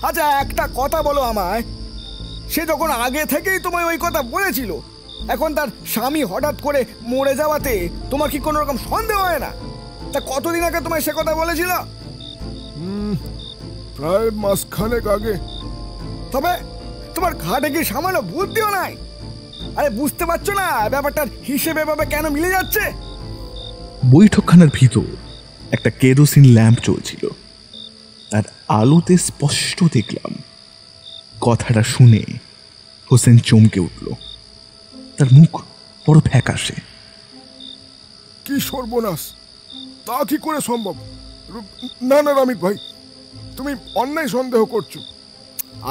আচ্ছা একটা কথা বলো আমায়, সে যখন আগে থেকেই তোমায় ওই কথা বলেছিল, এখন তার স্বামী হঠাৎ করে মরে যাওয়াতে তোমার কি কোনো রকম সন্দেহ হয় না? তা কতদিন আগে তোমায় সে কথা বলেছিল? প্রায় মাসখানেক আগে। তবে তোমার ঘাটে কি সামান্য বুদ্ধিও নাই? আরে বুঝতে পারছো না ব্যাপারটার হিসেবে এভাবে কেন মিলে যাচ্ছে? বৈঠকখানার ভিতর একটা কেরোসিন ল্যাম্প চলছিল। তার আলোতে স্পষ্ট দেখলাম। কথাটা শুনে হোসেন চমকে উঠল। তার মুখ বড় ফ্যাকাশে। কি সর্বনাশ! তা কি করে সম্ভব? না না রামিত ভাই, তুমি অন্যায় সন্দেহ করছো।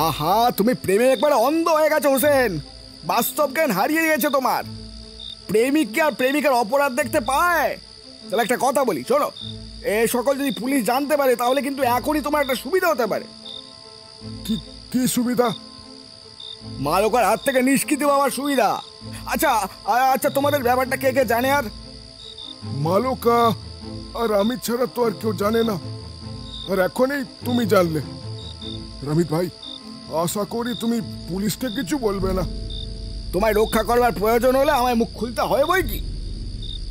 আহা, তুমি প্রেমে একবার অন্ধ হয়ে গেছো হোসেন। বাস্তব জ্ঞান হারিয়ে গেছে তোমার। প্রেমিককে আর প্রেমিকার অপরাধ দেখতে পায়? তাহলে একটা কথা বলি শোনো, এ সকল যদি পুলিশ জানতে পারে তাহলে কিন্তু এখনই তোমার একটা সুবিধা হতে পারে। কি সুবিধা? মালকার হাত থেকে নিষ্কৃতি পাওয়ার সুবিধা। আচ্ছা আচ্ছা, তোমাদের ব্যাপারটা কে কে জানে? আর মালকা আর আমি ছাড়া তো আর কেউ জানে না। আর এখনই তুমি জানলে। রামিত ভাই, আশা করি তুমি পুলিশকে কিছু বলবে না। তোমায় রক্ষা করবার প্রয়োজন হলে আমায় মুখ খুলতে হয় বই কি?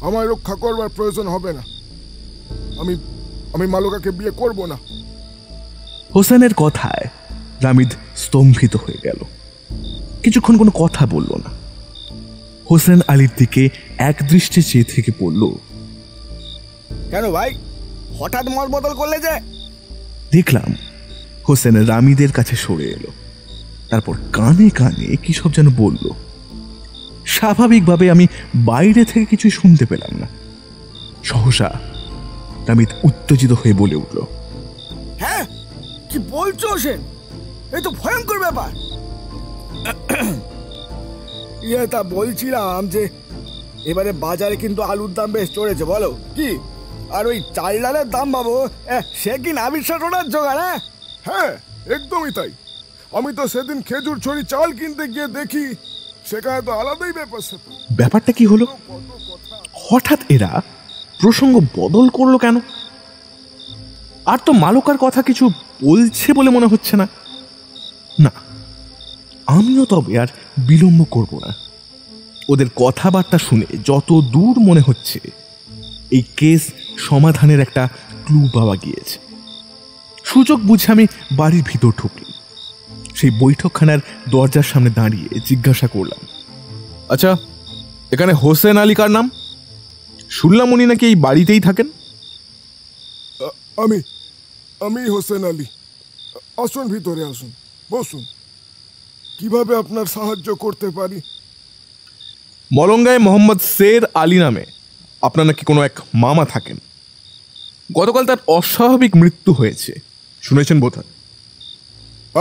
আমায় রক্ষা করবার প্রয়োজন হবে না। আমি মালকাকে বিয়ে করব না। হোসেনের কথায় রামিদ স্তম্ভিত হয়ে গেল। কিছুক্ষণ কোনো কথা বলল না। হোসেন আলীর দিকে এক দৃষ্টে চেয়ে থেকে পড়ল। কেন ভাই, হঠাৎ মত বদল করলে যে? দেখলাম হোসেন রামিদের কাছে সরে এলো। তারপর কানে কানে কি সব যেন বলল। স্বাভাবিকভাবে আমি বাইরে থেকে কিছুই শুনতে পেলাম না। সহসা রামিদ উত্তেজিত হয়ে বলে উঠল, হ্যাঁ কি বলছো হোসেন? এই তো ভয়ঙ্কর ব্যাপার। তা বলছিলাম যে এবারে বাজারে কিন্তু আলুর দাম বেশ চড়েছে, বলো কি? আর ওই চাল ডালের দাম বাবু, সে কি না বিশ্বাস ওনার জোগাড়? হ্যাঁ একদমই তাই। আমি তো সেদিন খেজুর ছড়ি চাল কিনতে গিয়ে দেখি সেখানে তো আলাদাই ব্যাপার। ব্যাপারটা কি হলো? হঠাৎ এরা প্রসঙ্গ বদল করলো কেন? আর তো মালকার কথা কিছু বলছে বলে মনে হচ্ছে না। না, আমিও তবে আর বিলম্ব করব না। ওদের কথাবার্তা শুনে যত দূর মনে হচ্ছে এই কেস সমাধানের একটা ক্লু পাওয়া গিয়েছে। সুযোগ বুঝে আমি বাড়ির ভিতর ঢুকলাম। সেই বৈঠকখানার দরজার সামনে দাঁড়িয়ে জিজ্ঞাসা করলাম, আচ্ছা এখানে হোসেন আলী কার নাম? শুনলাম উনি নাকি এই বাড়িতেই থাকেন। আমি হোসেন আলী। আসুন ভিতরে আসুন, বসুন। কিভাবে আপনার সাহায্য করতে পারি? মলঙ্গায় মোহাম্মদ শের আলী নামে আপনার নাকি কোনো এক মামা থাকেন। গতকাল তার অস্বাভাবিক মৃত্যু হয়েছে, শুনেছেন বোধহয়?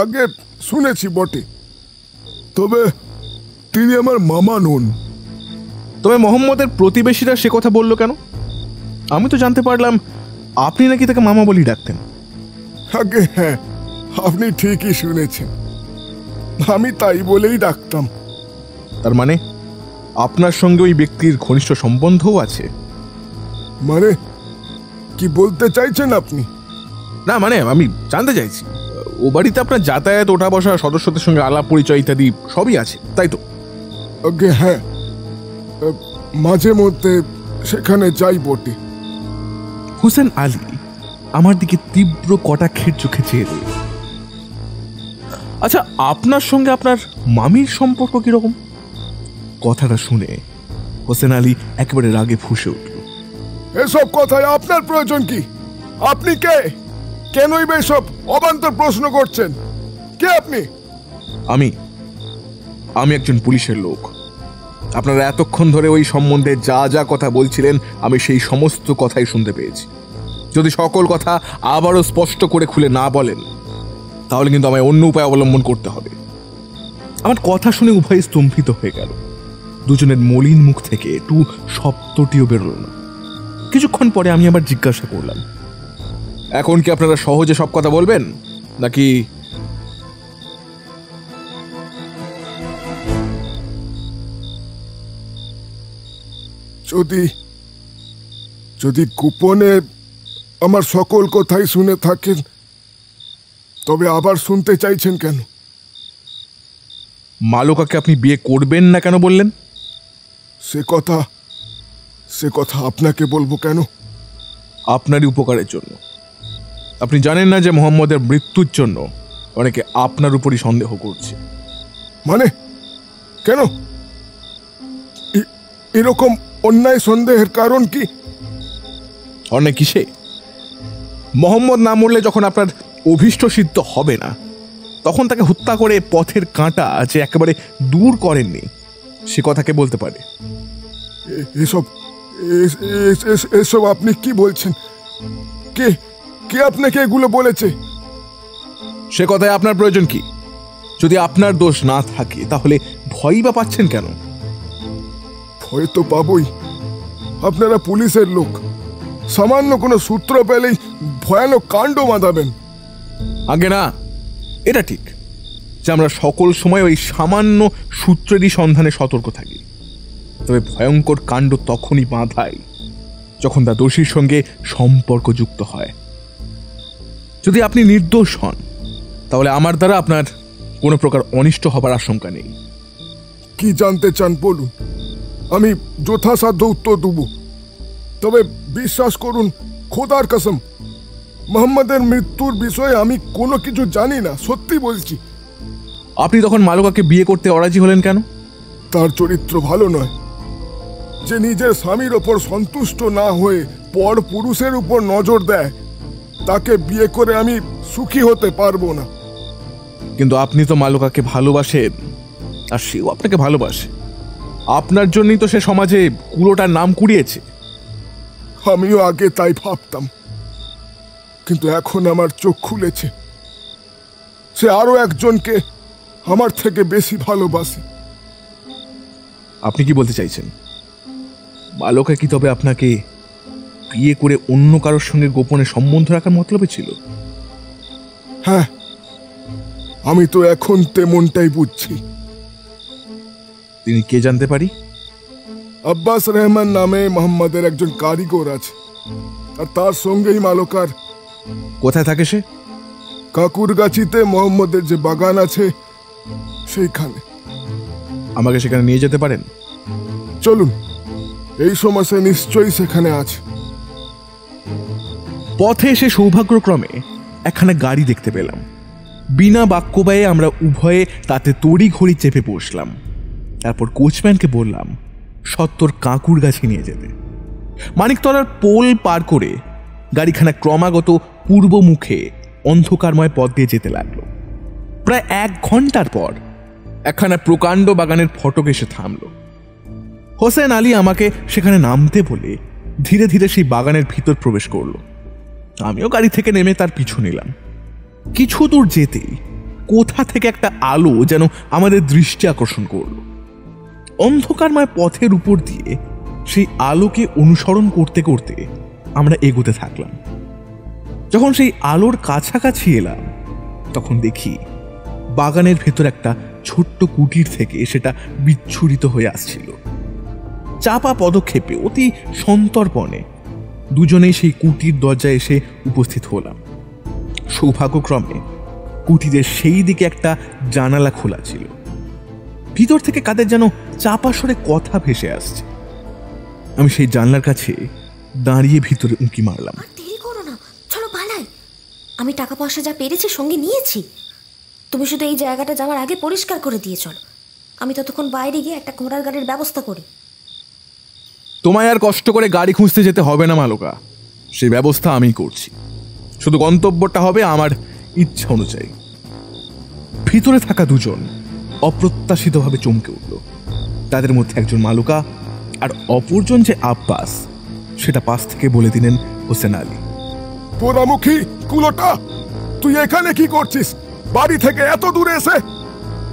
আগে শুনেছি বটে, তবে তিনি আমার মামা নন। তবে মোহাম্মদের প্রতিবেশীরা সে কথা বলল কেন? আমি তো জানতে পারলাম আপনি নাকি তাকে মামা বলি ডাকতেন। আগে হ্যাঁ, আপনি ঠিকই শুনেছেন, আমি তাই বলেই ডাকতাম। তার মানে আপনার সঙ্গে ওই ব্যক্তির ঘনিষ্ঠ সম্বন্ধও আছে? মানে কি বলতে চাইছেন আপনি? না মানে আমি জানতে চাইছি, ও বাড়িতে আপনার যাতায়াত, ওঠা বসা, সদস্যদের সঙ্গে আলাপ পরিচয় ইত্যাদি সবই আছে, তাই তো? আগে হ্যাঁ, মাঝে মধ্যে সেখানে যাই বটে। হোসেন আলী আমার দিকে তীব্র কটাক্ষের চোখে চেয়ে রইল। আচ্ছা, আপনার সঙ্গে আপনার মামির সম্পর্ক কিরকম? কথাটা শুনে হোসেন আলী একেবারে রাগে ফুঁসে উঠল। এসব কথায় আপনার প্রয়োজন কি? আপনি কে? কেনই বা এসব অবান্তর প্রশ্ন করছেন? কে আপনি? আমি একজন পুলিশের লোক। আপনারা এতক্ষণ ধরে ওই সম্বন্ধে যা যা কথা বলছিলেন আমি সেই সমস্ত কথাই শুনতে পেয়েছি। যদি সকল কথা আবারও স্পষ্ট করে খুলে না বলেন তাহলে কিন্তু আমায় অন্য উপায় অবলম্বন করতে হবে। আমার কথা শুনে উভয় স্তম্ভিত হয়ে গেল। দুজনের মলিন মুখ থেকে একটু শব্দটিও বেরোল না। কিছুক্ষণ পরে আমি আবার জিজ্ঞাসা করলাম, এখন কি আপনারা সহজে সব কথা বলবেন নাকি? যদি গোপনে আমার সকল কথাই শুনে থাকেন তবে আবার শুনতে চাইছেন কেন? মালকাকে আপনি বিয়ে করবেন না কেন বললেন? সে কথা আপনাকে বলবো কেন? আপনারই উপকারের জন্য। আপনি জানেন না যে মোহাম্মদের মৃত্যুর জন্য অনেকে আপনার উপরই সন্দেহ করছে? মানে কেন? এরকম অন্যায় সন্দেহের কারণ কি? অন্যায় কিসে? মোহাম্মদ না মরলে যখন আপনার অভীষ্ট সিদ্ধ হবে না তখন তাকে হত্যা করে পথের কাঁটা যে একেবারে দূর করেননি সে কথাকে বলতে পারে। এসব আপনি কি বলছেন? কে আপনাকে এগুলো বলেছে? সে কথায় আপনার প্রয়োজন কি? যদি আপনার দোষ না থাকে তাহলে ভয়ই বা পাচ্ছেন কেন? ভয় তো পাবই। আপনারা পুলিশের লোক, সামান্য কোনো সূত্র পেলেই ভয়ানক কাণ্ড বাঁধাবেন। আগে না, এটা ঠিক যে আমরা সকল সময় ওই সামান্য সূত্রেরই সন্ধানে সতর্ক থাকি। তবে ভয়ঙ্কর কাণ্ড তখনই বাঁধাই যখন তা দোষীর সঙ্গে সম্পর্কযুক্ত হয়। যদি আপনি নির্দোষ হন তাহলে আমার দ্বারা আপনার কোনো প্রকার অনিষ্ট হবার আশঙ্কা নেই। কি জানতে চান বলুন, আমি যথাসাধ্য উত্তর দেব। তবে বিশ্বাস করুন, খোদার কসম, মোহাম্মদের মৃত্যুর বিষয়ে আমি কোনো কিছু জানি না, সত্যি বলছি। আপনি তখন মালকাকে বিয়ে করতে অরাজি হলেন কেন? তার চরিত্র ভালো নয়। যে নিজের স্বামীর ওপর সন্তুষ্ট না হয়ে পর পুরুষের উপর নজর দেয় তাকে বিয়ে করে আমি সুখী হতে পারবো না। কিন্তু আপনি তো মালকাকে ভালোবাসেন আর সেও আপনাকে ভালোবাসে। আপনার জন্যই তো সে সমাজে কুলোটার নাম কুড়িয়েছে। আমিও আগে তাই ভাবতাম, কিন্তু এখন আমার চোখ খুলেছে। সে আরো একজনকে আমার থেকে বেশি ভালোবাসে। আপনি কি বলতে চাইছেন? মালকা কি তবে আপনাকে বিয়ে করে অন্য কারোর সঙ্গে গোপনে সম্বন্ধ রাখার মতলবে ছিল? হ্যাঁ, আমি তো এখন তেমনটাই বুঝছি। তিনি কে জানতে পারি? আব্বাস রহমান নামে মোহাম্মদের একজন কারিগর আছে, আর তার সঙ্গেই মালকার। কোথায় থাকে সে? কাকুরগাছিতে মোহাম্মদের যে বাগান আছে সেইখানে। আমাকে সেখানে নিয়ে যেতে পারেন? চলুন, এই সময় সে নিশ্চয়ই সেখানে আছে। পথে এসে সৌভাগ্যক্রমে একখানা গাড়ি দেখতে পেলাম। বিনা বাক্য ব্যয়ে আমরা উভয়ে তাতে তড়ি ঘড়ি চেপে বসলাম। তারপর কোচম্যানকে বললাম সত্তর কাকুরগাছি নিয়ে যেতে। মানিকতলার পোল পার করে গাড়িখানা ক্রমাগত পূর্বমুখে অন্ধকারময় পথ দিয়ে যেতে লাগলো। প্রায় 1 ঘন্টার পর একখানা প্রকাণ্ড বাগানের ফটক এসে থামল। হোসেন আলী আমাকে সেখানে নামতে বলে ধীরে ধীরে সেই বাগানের ভিতর প্রবেশ করল। আমিও গাড়ি থেকে নেমে তার পিছু নিলাম। কিছু দূর যেতেই কোথা থেকে একটা আলো যেন আমাদের দৃষ্টি আকর্ষণ করল। অন্ধকারময় পথের উপর দিয়ে সেই আলোকে অনুসরণ করতে করতে আমরা এগোতে থাকলাম। যখন সেই আলোর কাছাকাছি এলাম তখন দেখি বাগানের ভেতর একটা ছোট্ট কুটির থেকে সেটা বিচ্ছুরিত হয়ে আসছিল। চাপা পদক্ষেপে অতি সন্তর্পণে দুজনেই সেই কুটির দরজায় এসে উপস্থিত হলাম। সৌভাগ্যক্রমে কুটিরের সেই দিকে একটা জানালা খোলা ছিল। ভিতর থেকে কাদের যেন চাপা সরে কথা ভেসে আসছে। আমি সেই জানলার কাছে দাঁড়িয়ে ভিতরে উঁকি মারলাম। দেরি করো না, চলো পালাই। আমি টাকা পয়সা যা পেরেছি সঙ্গে নিয়েছি। তুমি শুধু এই জায়গাটা যাওয়ার আগে পরিষ্কার করে দিয়ে চলো। আমি ততক্ষণ বাইরে গিয়ে একটা ঘোড়ার গাড়ির ব্যবস্থা করি। তোমায় আর কষ্ট করে গাড়ি খুঁজতে যেতে হবে না মালকা, সেই ব্যবস্থা আমি করছি। শুধু গন্তব্যটা হবে আমার ইচ্ছা অনুযায়ী। ভিতরে থাকা দুজন অপ্রত্যাশিতভাবে চমকে উঠল। তাদের মধ্যে একজন মালকা আর অপরজন যে আব্বাস, সেটা পাশ থেকে বলে দিলেন হোসেন আলী। পোড়ামুখী কুলোটা, তুই এখানে কি করছিস? বাড়ি থেকে এত দূরে এসে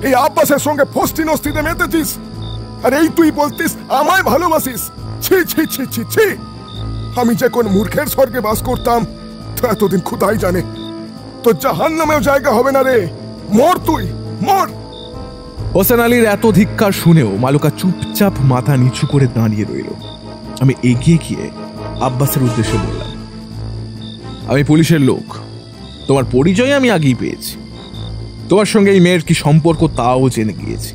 এই আব্বাসের সঙ্গে ফস্তি নস্তিতে মেতেছিস, আর এই তুই বলতিস আমায় ভালোবাসিস? ছি ছি ছি ছি ছি! আমি যে কোন মূর্খের স্বর্গে বাস করতাম তো এতদিন খুদাই জানে। তো জাহান্নামেও জায়গা হবে না রে। মর তুই, মর। হোসেন আলীর এত ধিক্কার শুনেও মালুকা চুপচাপ মাথা নিচু করে দাঁড়িয়ে রইল। আমি এগিয়ে গিয়ে আব্বাসের উদ্দেশ্যে বললাম, আমি পুলিশের লোক, তোমার পরিচয় আমি আগেই পেয়েছি। তোমার সঙ্গে এই মেয়ের কি সম্পর্ক তাও জেনে গিয়েছি।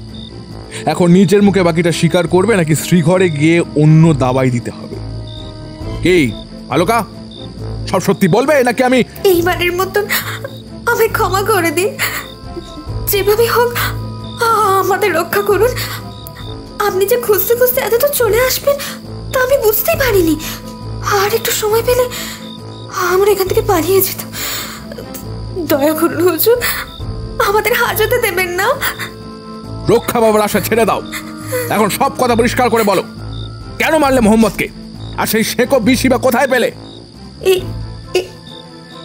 এখন নিজের মুখে বাকিটা স্বীকার করবে নাকি শ্রীঘরে গিয়ে অন্য দাবাই দিতে হবে? কি মালুকা, সব সত্যি বলবে নাকি আমি এইবারের মতন আমায় ক্ষমা করে দিন। যেভাবে হোক আমাদের রক্ষা করুন। আপনি যে খুঁজতে খুঁজতে এত তো চলে আসবেন তা আমি বুঝতেই পারিনি। আর একটু সময় পেলে আমরা এখান থেকে পালিয়ে যেতাম। দয়া করুন হুজুর, আমাদের হাজতে দেবেন না। রক্ষা বাবার আশা ছেড়ে দাও। এখন সব কথা পরিষ্কার করে বলো, কেন মারলে মোহাম্মদকে? আর সেই শেকো বিষই বা কোথায় পেলে?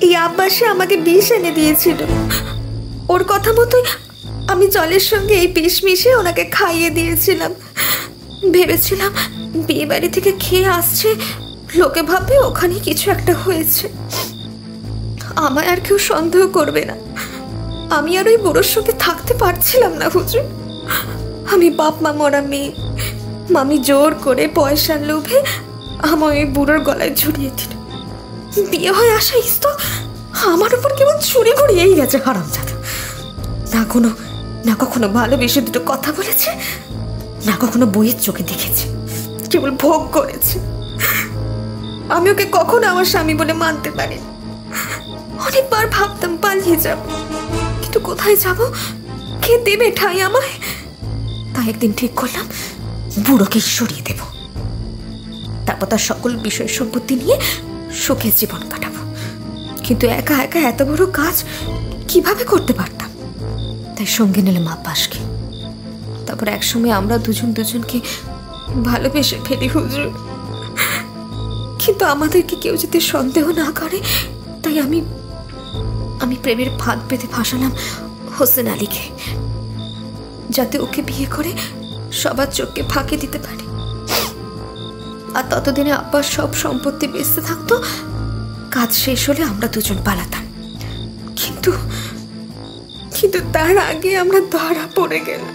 এই আব্বাসে আমাকে বিষ এনে দিয়েছিল। ওর কথা মতোই আমি জলের সঙ্গে এই বিষ মিশিয়ে ওনাকে খাইয়ে দিয়েছিলাম। ভেবেছিলাম বিয়ে বাড়ি থেকে খেয়ে আসছে, লোকে ভাববে ওখানে কিছু একটা হয়েছে। আমায় আর কেউ সন্দেহ করবে না। আমি আর ওই বুড়োর সঙ্গে থাকতে পারছিলাম না হুজুর। আমি বাপ মা মরা মেয়ে। মামি জোর করে পয়সার লোভে আমায় ওই বুড়োর গলায় ঝুলিয়ে দিল। বিয়ে হয়ে আসা ইস্ত আমার উপর কেমন ছুরি ঘুরিয়েই গেছে হারামজাদা। না কখনো ভালোবেসে দুটো কথা বলেছে, না কখনো বইয়ের চোখে দেখেছে, কেবল ভোগ করেছে। আমি ওকে কখনো আমার স্বামী বলে মানতে পারি। অনেকবার ভাবতাম পালিয়ে যাব, কিন্তু কোথায় যাব, কে দেবে ঠাই আমায়? তাই একদিন ঠিক করলাম বুড়োকে সরিয়ে দেব। তারপর তার সকল বিষয় সম্পত্তি নিয়ে সুখে জীবন কাটাবো। কিন্তু একা একা এত বড় কাজ কিভাবে করতে পারতাম? তাই সঙ্গে নিলাম আব্বাসকে। তারপর একসময় আমরা দুজন দুজনকে ভালোবেসে ফেলি হুজুর। কিন্তু আমাদেরকে কেউ যদি সন্দেহ না করে, তাই আমি প্রেমের ফাঁদ পেতে ফাঁসালাম হোসেন আলীকে, যাতে ওকে বিয়ে করে সবার চোখকে ফাঁকি দিতে পারে। আর ততদিনে আব্বার সব সম্পত্তি বেঁচতে থাকতো। কাজ শেষ হলে আমরা দুজন পালাতাম। কিন্তু তার আগে আমরা ধরা পড়ে গেলাম।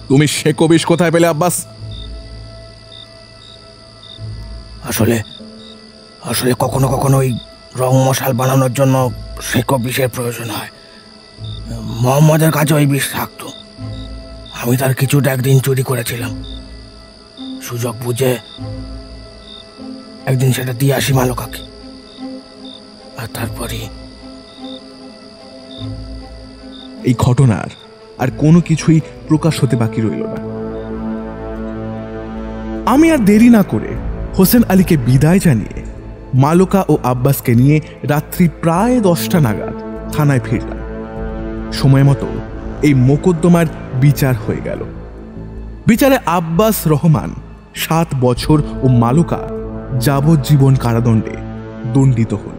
তুমি শেকো বিষ কোথায় পেলে আব্বাস? আসলে কখনো কখনো ওই রং মশাল বানানোর জন্য শেকো বিষের প্রয়োজন হয়। মোহাম্মদের কাছে ওই বিষ থাকতো। আমি তার কিছুটা একদিন চুরি করেছিলাম। সুযোগ বুঝে একদিন সেটা দিয়ে আসি মালকাকে। আর তারপরে এই ঘটনার আর কোনো কিছুই প্রকাশ হতে বাকি রইল না। আমি আর দেরি না করে হোসেন আলীকে বিদায় জানিয়ে মালকা ও আব্বাসকে নিয়ে রাত্রি প্রায় 10টা নাগাদ থানায় ফিরলাম। সময় মতো এই মোকদ্দমার বিচার হয়ে গেল। বিচারে আব্বাস রহমান 7 বছর ও মালকা যাবজ্জীবন কারাদণ্ডে দণ্ডিত হল।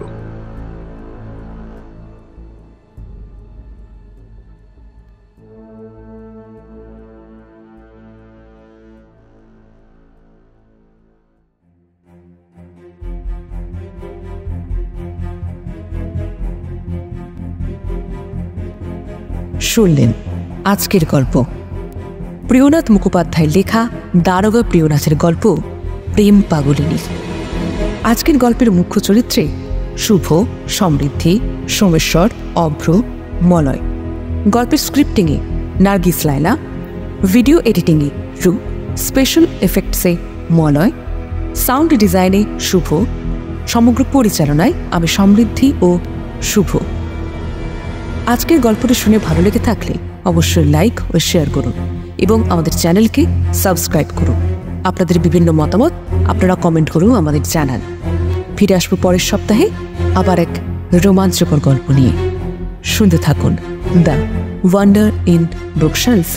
শুনলেন আজকের গল্প, প্রিয়নাথ মুখোপাধ্যায়ের লেখা দারোগা প্রিয়নাথের গল্প প্রেম পাগলিনী। আজকের গল্পের মুখ্য চরিত্রে শুভ, সমৃদ্ধি, সোমেশ্বর, অভ্র, মলয়। গল্পের স্ক্রিপ্টিংয়ে নার্গিস লায়লা, ভিডিও এডিটিংয়ে রূপ, স্পেশাল এফেক্টসে মলয়, সাউন্ড ডিজাইনে শুভ, সমগ্র পরিচালনায় আমি সমৃদ্ধি ও শুভ। আজকের গল্পটা শুনে ভালো লেগে থাকলে অবশ্যই লাইক ও শেয়ার করুন এবং আমাদের চ্যানেলকে সাবস্ক্রাইব করুন। আপনাদের বিভিন্ন মতামত আপনারা কমেন্ট করেও আমাদের জানান। ফিরে আসবো পরের সপ্তাহে আবার এক রোমাঞ্চকর গল্প নিয়ে। শুনতে থাকুন দ্য ওয়ান্ডার ইন বুকশেলফ।